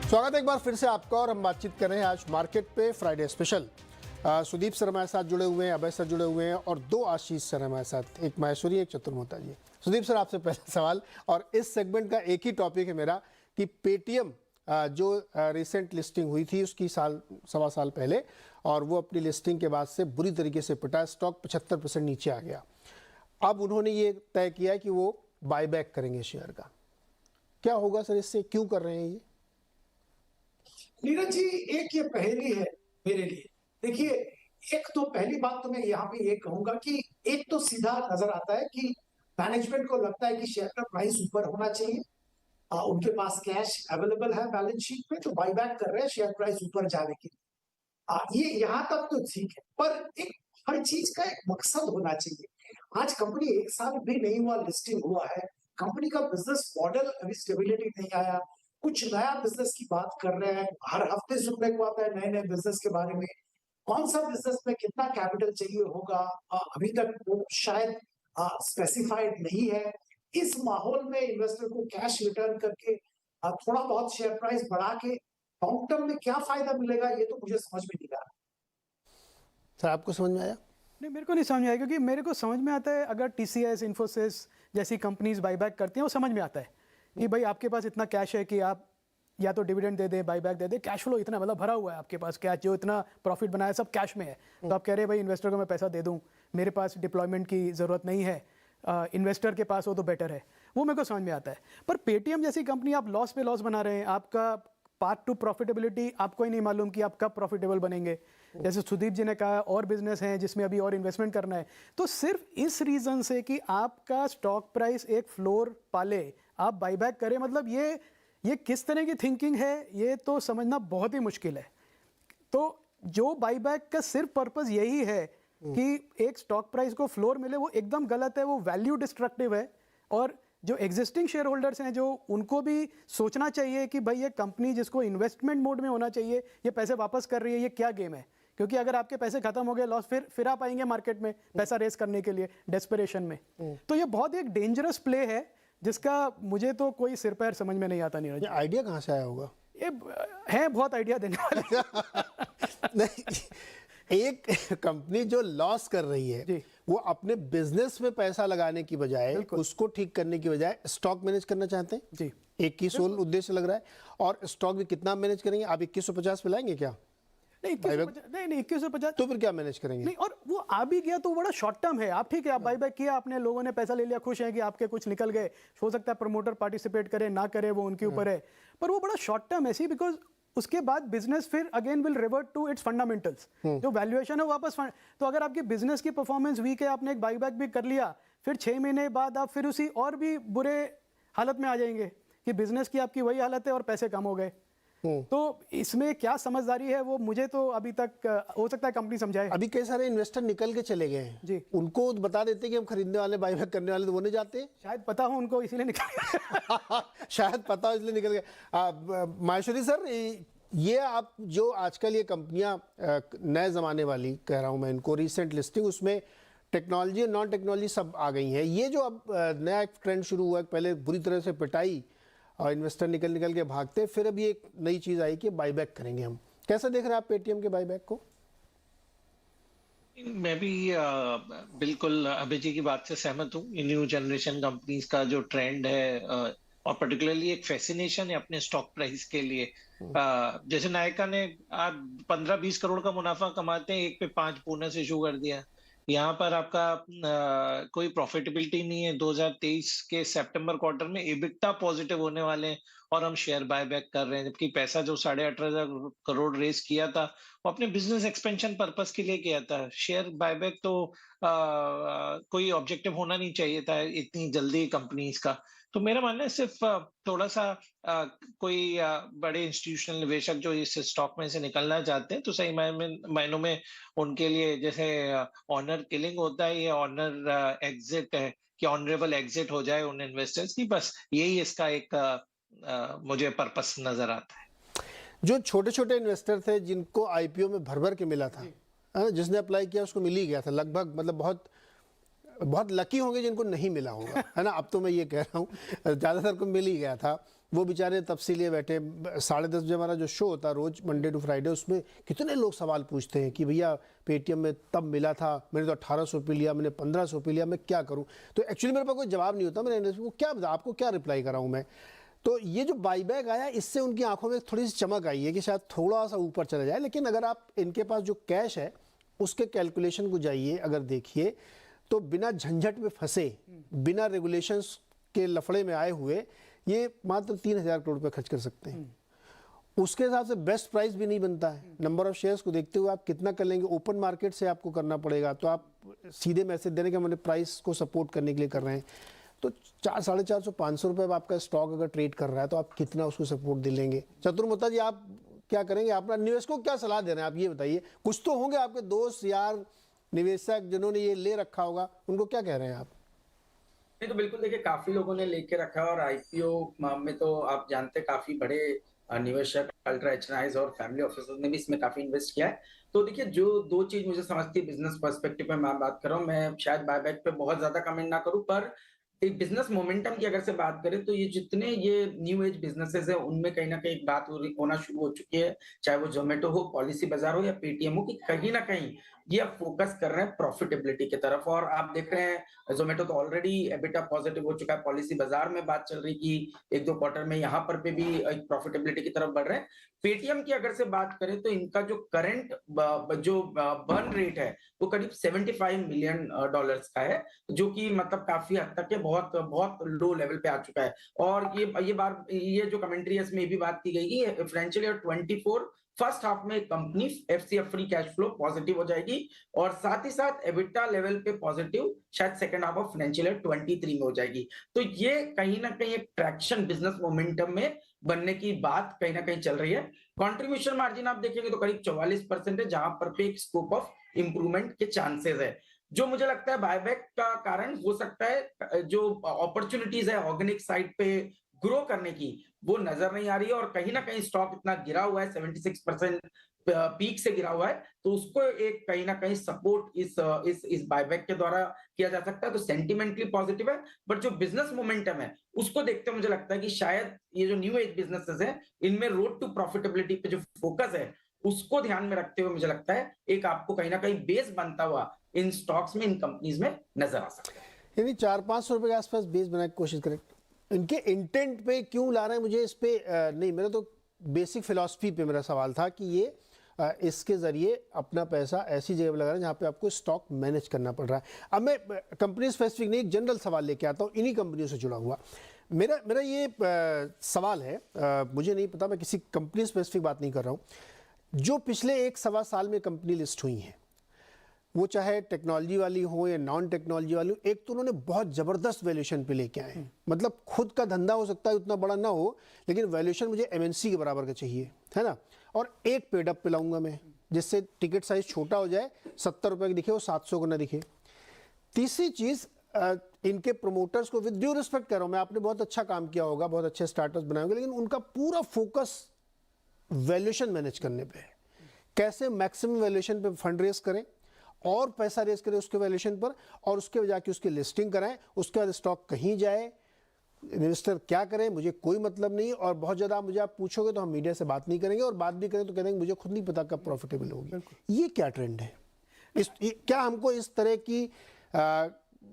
S1: स्वागत है एक बार फिर से आपका, और हम बातचीत कर रहे हैं आज मार्केट पे फ्राइडे स्पेशल। सुदीप सर हमारे साथ जुड़े हुए हैं, अभय सर जुड़े हुए हैं, और दो आशीष सर हमारे साथ, एक माहेश्वरी, एक चतुर्मोता जी। सुदीप सर, आपसे पहला सवाल, और इस सेगमेंट का एक ही टॉपिक है मेरा, कि पेटीएम जो रिसेंट लिस्टिंग हुई थी उसकी सवा साल पहले, और वो अपनी लिस्टिंग के बाद से बुरी तरीके से पिटा, स्टॉक 75% नीचे आ गया। अब उन्होंने ये तय किया कि वो बाईबैक करेंगे शेयर का। क्या होगा सर इससे, क्यों कर रहे हैं ये?
S2: नीरज जी, एक ये पहेली है मेरे लिए। देखिए, एक तो पहली बात तो मैं यहाँ पे ये कहूंगा कि एक तो सीधा नजर आता है कि मैनेजमेंट को लगता है कि शेयर का प्राइस ऊपर होना चाहिए, उनके पास कैश अवेलेबल है बैलेंस शीट में, जो बाईबैक कर रहे हैं शेयर प्राइस ऊपर जाने के लिए। ये यहाँ तक तो ठीक है, पर एक हर चीज का एक मकसद होना चाहिए। आज कंपनी 1 साल भी नहीं हुआ लिस्टिंग हुआ है, कंपनी का बिजनेस मॉडल अभी स्टेबिलिटी नहीं आया, कुछ नया बिजनेस की बात कर रहे हैं, हर हफ्ते सुनने को आता है नए नए बिजनेस के बारे में। कौन सा बिजनेस में कितना कैपिटल चाहिए होगा, अभी तक वो शायद स्पेसिफाइड नहीं है। इस माहौल में इन्वेस्टर को कैश रिटर्न करके थोड़ा बहुत शेयर प्राइस बढ़ा के लॉन्ग टर्म में क्या फायदा मिलेगा, ये तो मुझे समझ में नहीं आ रहा।
S1: सर, आपको समझ में आया?
S3: नहीं, मेरे को नहीं समझ में आया, क्योंकि मेरे को समझ में आता है अगर टीसीएस, इन्फोसिस जैसी कंपनीज बाईबैक करती हैं, वो समझ में आता है कि भाई आपके पास इतना कैश है कि आप या तो डिविडेंड दे दे, बाईबैक दे दे, कैश फ्लो इतना मतलब भरा हुआ है आपके पास, कैश जो इतना प्रॉफिट बनाया सब कैश में है। तो आप कह रहे हैं भाई इन्वेस्टर को मैं पैसा दे दूं, मेरे पास डिप्लॉयमेंट की ज़रूरत नहीं है, इन्वेस्टर के पास हो तो बेटर है, वो मेरे को समझ में आता है। पर पेटीएम जैसी कंपनी, आप लॉस पे लॉस बना रहे हैं, आपका पाथ टू प्रॉफिटेबिलिटी आपको ही नहीं मालूम कि आप कब प्रॉफिटेबल बनेंगे। जैसे सुदीप जी ने कहा, और बिजनेस हैं जिसमें अभी और इन्वेस्टमेंट करना है, तो सिर्फ इस रीज़न से कि आपका स्टॉक प्राइस एक फ्लोर पाले आप बाईबैक करें, मतलब ये किस तरह की थिंकिंग है, ये तो समझना बहुत ही मुश्किल है। तो जो बाईबैक का सिर्फ पर्पस यही है कि एक स्टॉक प्राइस को फ्लोर मिले, वो एकदम गलत है, वो वैल्यू डिस्ट्रक्टिव है। और जो एग्जिस्टिंग शेयर होल्डर्स हैं, जो उनको भी सोचना चाहिए कि भाई ये कंपनी जिसको इन्वेस्टमेंट मोड में होना चाहिए, ये पैसे वापस कर रही है, ये क्या गेम है। क्योंकि अगर आपके पैसे खत्म हो गए, लॉस, फिर आप आएंगे मार्केट में पैसा रेस करने के लिए डेस्परेशन में। तो ये बहुत एक डेंजरस प्ले है जिसका मुझे तो कोई सिर पैर समझ में नहीं आता। नीरज,
S1: आइडिया कहाँ से आया होगा?
S3: ये है बहुत आइडिया देने वाले।
S1: नहीं, एक कंपनी जो लॉस कर रही है
S3: जी,
S1: वो अपने बिजनेस में पैसा लगाने की बजाय, उसको ठीक करने की बजाय स्टॉक मैनेज करना चाहते हैं
S3: जी।
S1: एक ही सोल उद्देश्य लग रहा है। और स्टॉक भी कितना मैनेज करेंगे? आप 2150 पे लाएंगे क्या?
S3: नहीं, 2150।
S1: तो फिर क्या मैनेज करेंगे?
S3: नहीं, और वो आ भी गया तो बड़ा शॉर्ट टर्म है। आप ठीक है, आप बाईबैक किया, आपने, लोगों ने पैसा ले लिया, खुश हैं कि आपके कुछ निकल गए। हो सकता है प्रमोटर पार्टिसिपेट करे ना करे, वो उनके ऊपर है, पर वो बड़ा शॉर्ट टर्म है। बिकॉज उसके बाद बिजनेस फिर again will revert to its fundamentals, जो वैल्यूएशन है वापस। तो अगर आपकी बिजनेस की परफॉर्मेंस वीक है, आपने एक बाईबैक भी कर लिया, फिर 6 महीने बाद आप फिर उसी और भी बुरे हालत में आ जाएंगे कि बिजनेस की आपकी वही हालत है और पैसे कम हो गए। तो इसमें क्या समझदारी है वो मुझे तो अभी तक हो सकता है कंपनी समझाए।
S1: अभी कई सारे इन्वेस्टर निकल के चले गए हैं
S3: जी,
S1: उनको बता देते कि हम खरीदने वाले बाईबैक करने वाले, तो वो नहीं जाते।
S3: शायद पता हो उनको इसीलिए निकल
S1: शायद पता हो इसलिए निकल गए। माहेश्वरी सर, ये आप जो आजकल ये कंपनियां नए ज़माने वाली कह रहा हूं मैं इनको, रीसेंट लिस्टिंग, उसमें टेक्नोलॉजी और नॉन टेक्नोलॉजी सब आ गई हैं। ये जो अब नया एक ट्रेंड शुरू हुआ है, पहले बुरी तरह से पिटाई और इन्वेस्टर निकल के भागते, फिर अभी एक नई चीज़ आई कि बाईबैक करेंगे हम। कैसा देख रहे हैं आप पेटीएम के बाईबैक को?
S4: मैं भी बिल्कुल अभय जी की बात से सहमत हूँ। न्यू जनरेशन कंपनीज का जो ट्रेंड है और पर्टिकुलरली एक फैसिनेशन है अपने स्टॉक प्राइस के लिए। जैसे नायका ने आप 15-20 करोड़ का मुनाफा कमाते हैं, 1 पे 5 बोनस इशू कर दिया। यहाँ पर आपका कोई प्रॉफिटेबिलिटी नहीं है। 2023 के सितंबर क्वार्टर में एबिटा पॉजिटिव होने वाले हैं और हम शेयर बायबैक कर रहे हैं, जबकि पैसा जो 18.5 करोड़ रेस किया था वो अपने बिजनेस एक्सपेंशन पर्पस के लिए किया था। शेयर बायबैक तो कोई ऑब्जेक्टिव होना नहीं चाहिए था इतनी जल्दी कंपनीज का। तो मेरा मानना है सिर्फ थोड़ा सा कोई बड़े इंस्टीट्यूशनल निवेशक जो इस स्टॉक में से निकलना चाहते हैं, तो सही मायनों में उनके लिए जैसे ऑनर किलिंग होता है, ये ऑनर एग्जिट है कि ऑनरेबल एग्जिट हो जाए उन इन्वेस्टर्स की, बस यही इसका एक मुझे पर्पस नजर आता है।
S1: जो छोटे छोटे इन्वेस्टर थे जिनको आईपीओ में भर भर के मिला था, है ना, जिसने अप्लाई किया उसको मिल ही गया था लगभग, मतलब बहुत बहुत लकी होंगे जिनको नहीं मिला होगा, है ना। अब तो मैं ये कह रहा हूँ ज़्यादातर को मिल ही गया था। वो बेचारे तब से लिए बैठे। 10:30 बजे हमारा जो शो होता है रोज मंडे टू फ्राइडे, उसमें कितने लोग सवाल पूछते हैं कि भैया पेटीएम में तब मिला था, मैंने तो 1800 पे लिया, मैंने 1500 पे लिया, मैं क्या करूँ। तो एक्चुअली मेरे पास कोई जवाब नहीं होता, मैंने इन्वेस्टर को क्या आपको क्या रिप्लाई कराऊँ मैं। तो ये जो बाईबैक आया, इससे उनकी आंखों में थोड़ी सी चमक आई है कि शायद थोड़ा सा ऊपर चला जाए। लेकिन अगर आप इनके पास जो कैश है उसके कैलकुलेशन को जाइए अगर देखिए, तो बिना झंझट में फंसे, बिना रेगुलेशंस के लफड़े में आए हुए ये मात्र 3000 करोड़ रुपए खर्च कर सकते हैं। उसके हिसाब से बेस्ट प्राइस भी नहीं बनता है। नंबर ऑफ शेयर्स को देखते हुए आप कितना कर लेंगे, ओपन मार्केट से आपको करना पड़ेगा। तो आप सीधे मैसेज देने के मैंने प्राइस को सपोर्ट करने के लिए कर रहे हैं, तो 400-450 रुपये आपका स्टॉक अगर ट्रेड कर रहा है तो आप कितना उसको सपोर्ट दे लेंगे। चतुर्मुत्ता जी, आप क्या करेंगे, अपना निवेशकों को क्या सलाह दे रहे हैं आप ये बताइए। कुछ तो होंगे आपके दोस्त यार निवेशक जिन्होंने ये ले रखा होगा, उनको क्या कह रहे हैं आप?
S5: नहीं तो बिल्कुल देखिए, काफी लोगों ने लेके रखा है और आईपीओ में तो आप जानते हैं काफी बड़े निवेशक अल्ट्रा एचएनआईज और फैमिली ऑफिसर्स ने भी इसमें काफी इन्वेस्ट किया है। तो देखिए, जो दो चीज मुझे समझती है बिजनेस पर्सपेक्टिव में मैं बात कर रहा हूँ, मैं शायद बायबैक पे बहुत ज्यादा कमेंट ना करूं, पर एक बिजनेस मोमेंटम की अगर से बात करें तो ये जितने ये न्यू एज बिजनेसेस है उनमें कहीं ना कहीं एक बात होना शुरू हो चुकी है, चाहे वो जोमेटो हो, पॉलिसी बाजार हो या पेटीएम हो, कि कहीं ना कहीं ये अब फोकस कर रहे हैं प्रॉफिटेबिलिटी की तरफ। और आप देख रहे हैं जोमेटो तो ऑलरेडी एबिटा पॉजिटिव हो चुका है, पॉलिसी बाजार में बात चल रही कि 1-2 क्वार्टर में यहाँ पर भी एक प्रॉफिटेबिलिटी की तरफ बढ़ रहे हैं। पेटीएम की अगर से बात करें तो इनका जो करंट जो बर्न रेट है वो करीब $75 मिलियन का है, जो कि मतलब काफी हद तक बहुत बहुत लो लेवल पे आ चुका है। और ये जो कमेंट्री है इसमें भी बात की गई कि फाइनेंशियल ईयर 24 फर्स्ट हाफ में company FCF free cash flow positive हो जाएगी और साथ ही साथ एबिटा लेवल पे पॉजिटिव शायद second half of financial year 23 में हो जाएगी। तो ये कहीं ना कहीं एक ट्रैक्शन बिजनेस मोमेंटम में बनने की बात कहीं ना कहीं चल रही है। कंट्रीब्यूशन मार्जिन आप देखेंगे तो करीब 44% है, जहां पर पे एक स्कोप ऑफ इंप्रूवमेंट के चांसेस है। जो मुझे लगता है बायबैक का कारण हो सकता है, जो अपॉर्चुनिटीज है ऑर्गेनिक साइड पे ग्रो करने की वो नजर नहीं आ रही है, और कहीं ना कहीं स्टॉक इतना गिरा हुआ है, 76% पीक से गिरा हुआ है, तो उसको एक कहीं ना कहीं सपोर्ट इस बायबैक के द्वारा किया जा सकता है। तो सेंटिमेंटली पॉजिटिव है, बट जो बिजनेस मोमेंटम है उसको देखते हुए मुझे लगता है कि शायद ये जो न्यू एज बिजनेसेस है इनमें रोड टू प्रॉफिटेबिलिटी पे जो फोकस है उसको ध्यान में रखते हुए मुझे लगता है एक आपको कहीं ना कहीं बेस बनता हुआ इन स्टॉक्स में, इन कंपनीज में नजर आ सकता है।
S1: यानी 400-500 रुपए के आसपास बेस बनाने की कोशिश करें। इनके इंटेंट पे क्यों ला रहे हैं मुझे इस पे नहीं, मेरा तो बेसिक फिलॉसफी पे मेरा सवाल था कि ये इसके ज़रिए अपना पैसा ऐसी जगह पर लगा रहे हैं जहाँ पे आपको स्टॉक मैनेज करना पड़ रहा है। अब मैं कंपनी स्पेसिफिक नहीं, एक जनरल सवाल लेके आता हूँ इन्हीं कंपनियों से जुड़ा हुआ। मेरा ये सवाल है, मुझे नहीं पता, मैं किसी कंपनी स्पेसिफिक बात नहीं कर रहा हूँ। जो पिछले 1-1.25 साल में कंपनी लिस्ट हुई हैं, वो चाहे टेक्नोलॉजी वाली हो या नॉन टेक्नोलॉजी वाली हो, एक तो उन्होंने बहुत ज़बरदस्त वैल्यूएशन पे लेके आए हैं। मतलब खुद का धंधा हो सकता है उतना बड़ा ना हो, लेकिन वैल्यूएशन मुझे एमएनसी के बराबर का चाहिए, है ना। और एक पेड अप पे लाऊंगा मैं, जिससे टिकट साइज छोटा हो जाए, 70 रुपये की दिखे वो 700 को ना दिखे। तीसरी चीज़, इनके प्रमोटर्स को विद ड्यू रिस्पेक्ट कर रहा हूँ मैं, आपने बहुत अच्छा काम किया होगा, बहुत अच्छे स्टार्टअप्स बनाए होंगे, लेकिन उनका पूरा फोकस वैल्यूएशन मैनेज करने पे है। कैसे मैक्सिमम वैल्यूएशन पे फंड रेज करें और पैसा रेज करें उसके वैल्यूएशन पर, और उसके जाके उसकी लिस्टिंग कराएं, उसके बाद स्टॉक कहीं जाए, इन्वेस्टर क्या करें मुझे कोई मतलब नहीं। और बहुत ज़्यादा मुझे आप पूछोगे तो हम मीडिया से बात नहीं करेंगे, और बात भी करें तो कह देंगे मुझे खुद नहीं पता कब प्रॉफिटेबल होगी। ये क्या ट्रेंड है? क्या हमको इस तरह की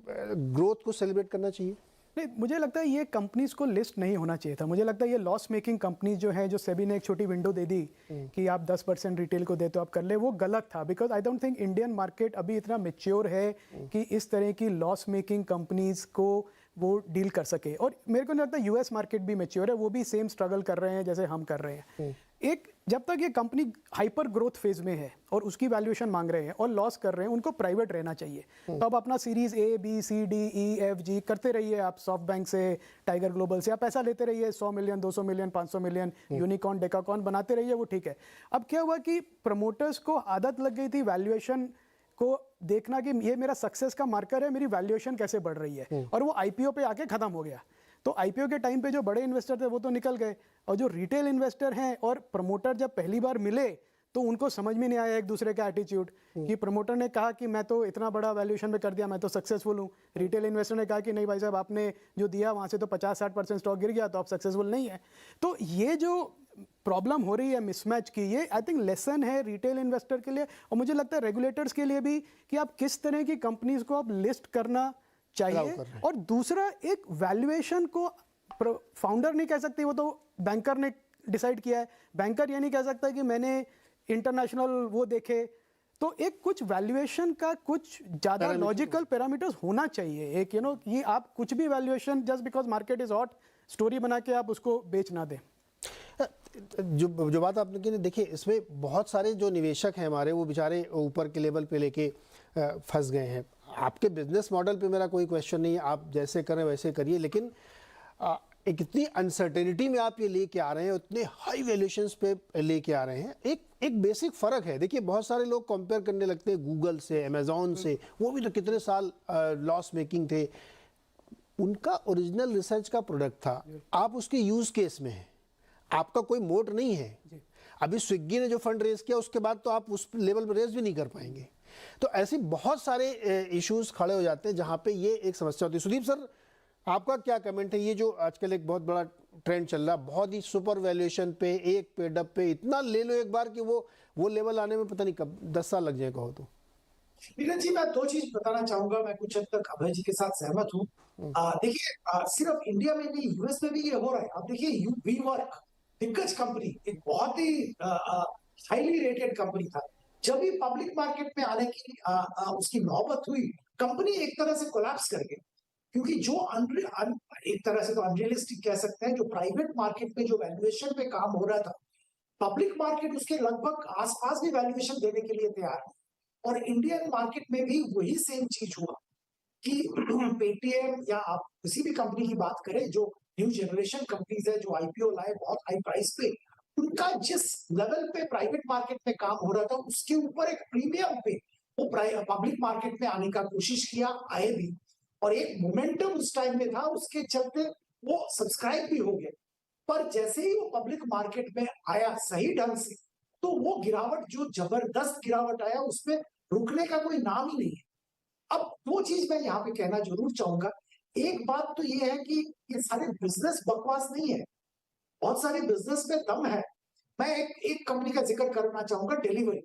S1: ग्रोथ को सेलिब्रेट करना चाहिए?
S3: नहीं, मुझे लगता है ये कंपनीज को लिस्ट नहीं होना चाहिए था। मुझे लगता है ये लॉस मेकिंग कंपनीज जो है, जो सेबी ने एक छोटी विंडो दे दी कि आप 10% रिटेल को दे तो आप कर ले, वो गलत था। Because I don't think Indian market अभी इतना मेच्योर है कि इस तरह की लॉस मेकिंग कंपनीज को वो डील कर सके। और मेरे को नहीं लगता यूएस मार्केट भी मेच्योर है, वो भी सेम स्ट्रगल कर रहे हैं जैसे हम कर रहे हैं। एक जब तक ये कंपनी हाइपर ग्रोथ फेज में है और उसकी वैल्यूएशन मांग रहे हैं और लॉस कर रहे हैं, उनको प्राइवेट रहना चाहिए। तो आप अपना series A B C D E F G करते रहिए, आप सॉफ्ट बैंक से, टाइगर ग्लोबल से आप पैसा लेते रहिए, 100 million 200 million 500 million unicorn decacorn बनाते रहिए, वो ठीक है। अब क्या हुआ कि प्रमोटर्स को आदत लग गई थी वैल्यूएशन को देखना कि ये मेरा सक्सेस का मार्कर है, मेरी वैल्यूएशन कैसे बढ़ रही है, और वो आईपीओ पे आके खत्म हो गया। तो आईपीओ के टाइम पे जो बड़े इन्वेस्टर थे वो तो निकल गए, और जो रिटेल इन्वेस्टर हैं और प्रमोटर जब पहली बार मिले तो उनको समझ में नहीं आया एक दूसरे का एटीट्यूड, कि प्रमोटर ने कहा कि मैं तो इतना बड़ा वैल्यूएशन में कर दिया, मैं तो सक्सेसफुल हूँ। रिटेल इन्वेस्टर ने कहा कि नहीं भाई साहब, आपने जो दिया वहाँ से तो 50-60% स्टॉक गिर गया, तो आप सक्सेसफुल नहीं है। तो ये जो प्रॉब्लम हो रही है मिसमैच की, ये आई थिंक लेसन है रिटेल इन्वेस्टर के लिए, और मुझे लगता है रेगुलेटर्स के लिए भी, कि आप किस तरह की कंपनीज को आप लिस्ट करना चाहिए। और दूसरा, एक वैल्यूएशन को फाउंडर नहीं कह सकते, वो तो बैंकर ने डिसाइड किया है। बैंकर ये नहीं कह सकता कि मैंने इंटरनेशनल वो देखे। तो एक कुछ वैल्यूएशन का कुछ ज़्यादा लॉजिकल पैरामीटर्स होना चाहिए। एक कि आप कुछ भी valuation just because market is hot story बना के आप उसको बेच ना दें।
S1: जो बात आपने की, देखिए इसमें बहुत सारे जो निवेशक हैं हमारे, वो बेचारे ऊपर के लेवल पे लेके फंस गए हैं। आपके बिजनेस मॉडल पे मेरा कोई क्वेश्चन नहीं है, आप जैसे करें वैसे करिए, लेकिन एक इतनी अनसर्टेनिटी में आप ये लेके आ रहे हैं, उतने हाई वैल्यूएशंस पे लेके आ रहे हैं। एक बेसिक फ़र्क है। देखिए बहुत सारे लोग कंपेयर करने लगते हैं गूगल से, अमेजोन से, वो भी तो कितने साल लॉस मेकिंग थे। उनका ओरिजिनल रिसर्च का प्रोडक्ट था, आप उसके यूज़ केस में हैं, आपका कोई मोट नहीं है। अभी स्विग्गी ने जो फंड रेज किया, उसके बाद तो आप उस लेवल पर रेज भी नहीं कर पाएंगे। तो ऐसे बहुत सारे इश्यूज खड़े हो जाते हैं जहां पे ये एक समस्या होती है। सुदीप सर, आपका क्या कमेंट है? ये जो आजकल एक बहुत बड़ा ट्रेंड चल रहा है, बहुत ही सुपर वैल्यूएशन पे, एक पेड अप पे इतना ले लो एक बार कि वो लेवल आने में पता नहीं कब 10 साल लग जाए कहो तो।
S2: नीरज जी, मैं दो चीज बताना चाहूंगा। मैं कुछ हद तक अभय जी के साथ सहमत हूँ। देखिए सिर्फ इंडिया में नहीं, यूएस में भी ये हो रहा है। आप देखिए वीवर्क, दिग्गज कंपनी, एक बहुत ही हाईली रेटेड कंपनी था। जब भी पब्लिक मार्केट में आने की उसकी नौबत हुई, कंपनी एक तरह से कोलैप्स कर गई, क्योंकि जो एक तरह से तो अनरियलिस्टिक कह सकते हैं, जो प्राइवेट मार्केट में जो वैल्यूएशन पे काम हो रहा था, पब्लिक मार्केट उसके लगभग आसपास भी वैल्यूएशन देने के लिए तैयार है। और इंडियन मार्केट में भी वही सेम चीज हुआ कि पेटीएम या आप किसी भी कंपनी की बात करें, जो न्यू जनरेशन कंपनीज है, जो आईपीओ लाए बहुत हाई प्राइस पे, उनका जिस लेवल पे प्राइवेट मार्केट में काम हो रहा था, उसके ऊपर एक प्रीमियम पे वो पब्लिक मार्केट में आने का कोशिश किया, आए भी, और एक मोमेंटम उस टाइम में था, उसके चलते वो सब्सक्राइब भी हो गए। पर जैसे ही वो पब्लिक मार्केट में आया सही ढंग से, तो वो गिरावट, जो जबरदस्त गिरावट आया, उसमें रुकने का कोई नाम ही नहीं है। अब वो चीज मैं यहाँ पे कहना जरूर चाहूंगा। एक बात तो ये है कि ये सारे बिजनेस बकवास नहीं है, बहुत सारे बिजनेस में दम है। मैं एक कंपनी का जिक्र करना चाहूंगा, डिलीवरी।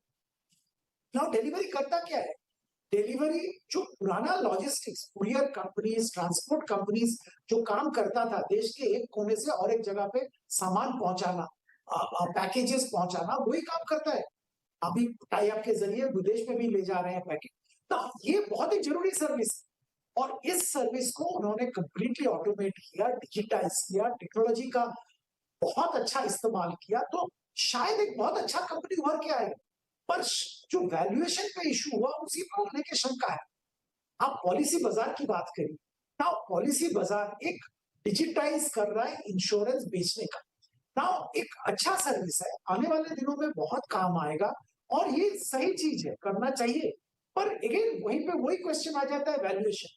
S2: ना डिलीवरी करता क्या है? डिलीवरी जो पुराना logistics, courier companies, transport companies जो काम करता था, देश के एक कोने से और एक जगह पे सामान पहुंचाना, पैकेजेस पहुंचाना, वही काम करता है। अभी टाई अप के जरिए विदेश में भी ले जा रहे हैं पैकेज। तो ये बहुत ही जरूरी सर्विस, और इस सर्विस को उन्होंने कंप्लीटली ऑटोमेट किया, डिजिटाइज किया, टेक्नोलॉजी का बहुत अच्छा इस्तेमाल किया। तो शायद एक बहुत अच्छा कंपनी उभर के आएगा। पर जो वैल्यूएशन पे इशू हुआ उसी पर लेके शंका है। आप पॉलिसी बाजार की बात करिए ना, पॉलिसी बाजार एक डिजिटाइज कर रहा है इंश्योरेंस बेचने का ना, एक अच्छा सर्विस है, आने वाले दिनों में बहुत काम आएगा और ये सही चीज है, करना चाहिए। पर अगेन वहीं पे वही क्वेश्चन आ जाता है वैल्यूएशन।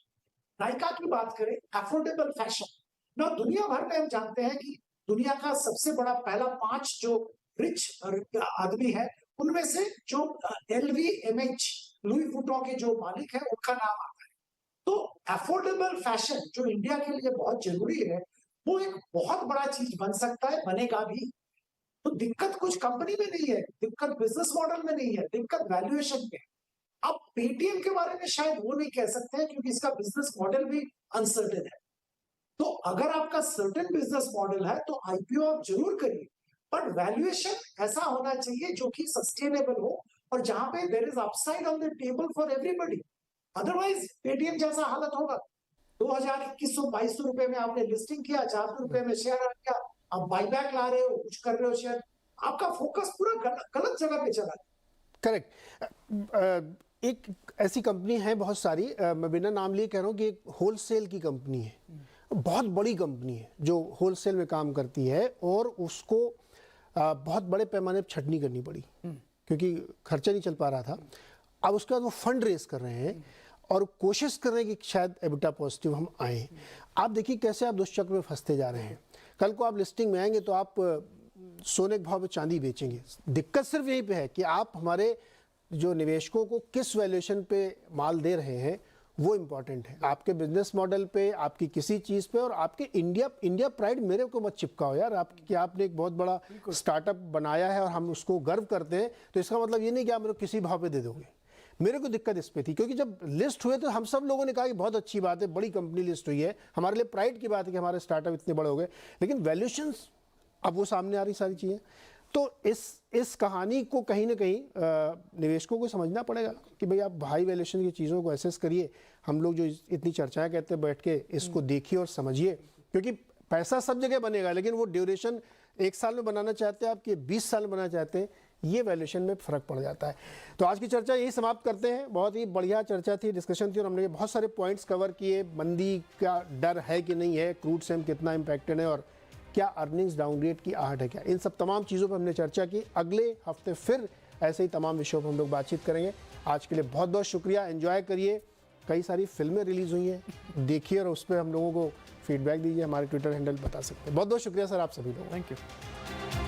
S2: नायका की बात करें, अफोर्डेबल फैशन ना, दुनिया भर में हम जानते हैं कि दुनिया का सबसे बड़ा पहला 5 जो रिच आदमी है उनमें से जो LVMH लुई वुइटन के जो मालिक है उनका नाम आता है। तो अफोर्डेबल फैशन जो इंडिया के लिए बहुत जरूरी है, वो एक बहुत बड़ा चीज बन सकता है, बनेगा भी। तो दिक्कत कुछ कंपनी में नहीं है, दिक्कत बिजनेस मॉडल में नहीं है, दिक्कत वैल्यूएशन पे। अब पेटीएम के बारे में शायद वो नहीं कह सकते हैं क्योंकि इसका बिजनेस मॉडल भी अनसर्टेन है। तो अगर आपका सर्टेन बिजनेस मॉडल है तो आईपीओ आप जरूर करिए, बट वैल्यूएशन ऐसा होना चाहिए जो कि सस्टेनेबल हो और जहां पे there is upside on the table for everybody. Otherwise Paytm जैसा हालत होगा। 2100-2200 रुपए में आपने लिस्टिंग किया, 400 रुपए में शेयर आ गया, आप बाईबैक ला रहे हो, कुछ कर रहे हो शेयर, आपका फोकस पूरा गलत जगह पे चला।
S1: करेक्ट। एक ऐसी कंपनी है बहुत सारी, मैं बिना नाम लिए कह रहा हूँ कि एक होलसेल की कंपनी है, बहुत बड़ी कंपनी है जो होलसेल में काम करती है और उसको बहुत बड़े पैमाने पर छटनी करनी पड़ी क्योंकि खर्चा नहीं चल पा रहा था। अब उसके बाद वो फंड रेज कर रहे हैं और कोशिश कर रहे हैं कि शायद एबिटा पॉजिटिव हम आए। आप देखिए कैसे आप दुष्चक्र में फंसते जा रहे हैं। कल को आप लिस्टिंग में आएंगे तो आप सोने के भाव में चांदी बेचेंगे। दिक्कत सिर्फ यहीं पे है कि आप हमारे जो निवेशकों को किस वैल्यूएशन पे माल दे रहे हैं वो इम्पॉर्टेंट है। आपके बिजनेस मॉडल पे, आपकी किसी चीज़ पे और आपके इंडिया प्राइड मेरे को मत चिपकाओ यार। कि आपने एक बहुत बड़ा स्टार्टअप बनाया है और हम उसको गर्व करते हैं, तो इसका मतलब ये नहीं कि आप मेरे को किसी भाव पे दे दोगे। मेरे को दिक्कत इस पे थी क्योंकि जब लिस्ट हुए तो हम सब लोगों ने कहा कि बहुत अच्छी बात है, बड़ी कंपनी लिस्ट हुई है, हमारे लिए प्राइड की बात है कि हमारे स्टार्टअप इतने बड़े हो गए, लेकिन वैल्यूएशंस अब वो सामने आ रही सारी चीज़ें। तो इस कहानी को कहीं ना कहीं निवेशकों को समझना पड़ेगा कि भाई आप हाई वैल्यूएशन की चीज़ों को एसेस करिए। हम लोग जो इतनी चर्चाएं कहते हैं, बैठ के इसको देखिए और समझिए, क्योंकि पैसा सब जगह बनेगा लेकिन वो ड्यूरेशन 1 साल में बनाना चाहते हैं आपके 20 साल में बनाना चाहते हैं, ये वैल्यूएशन में फ़र्क पड़ जाता है। तो आज की चर्चा यही समाप्त करते हैं। बहुत ही बढ़िया चर्चा थी, डिस्कशन थी और हमने बहुत सारे पॉइंट्स कवर किए। मंदी का डर है कि नहीं है, क्रूड से हम कितना इम्पैक्टेड है और क्या अर्निंग्स डाउनग्रेड की आहट है क्या, इन सब तमाम चीज़ों पर हमने चर्चा की। अगले हफ्ते फिर ऐसे ही तमाम विषयों पर हम लोग बातचीत करेंगे। आज के लिए बहुत बहुत शुक्रिया, एंजॉय करिए। कई सारी फिल्में रिलीज़ हुई हैं, देखिए और उस पर हम लोगों को फीडबैक दीजिए। हमारे ट्विटर हैंडल बता सकते हैं। बहुत बहुत शुक्रिया सर आप सभी लोगों।
S3: Thank you.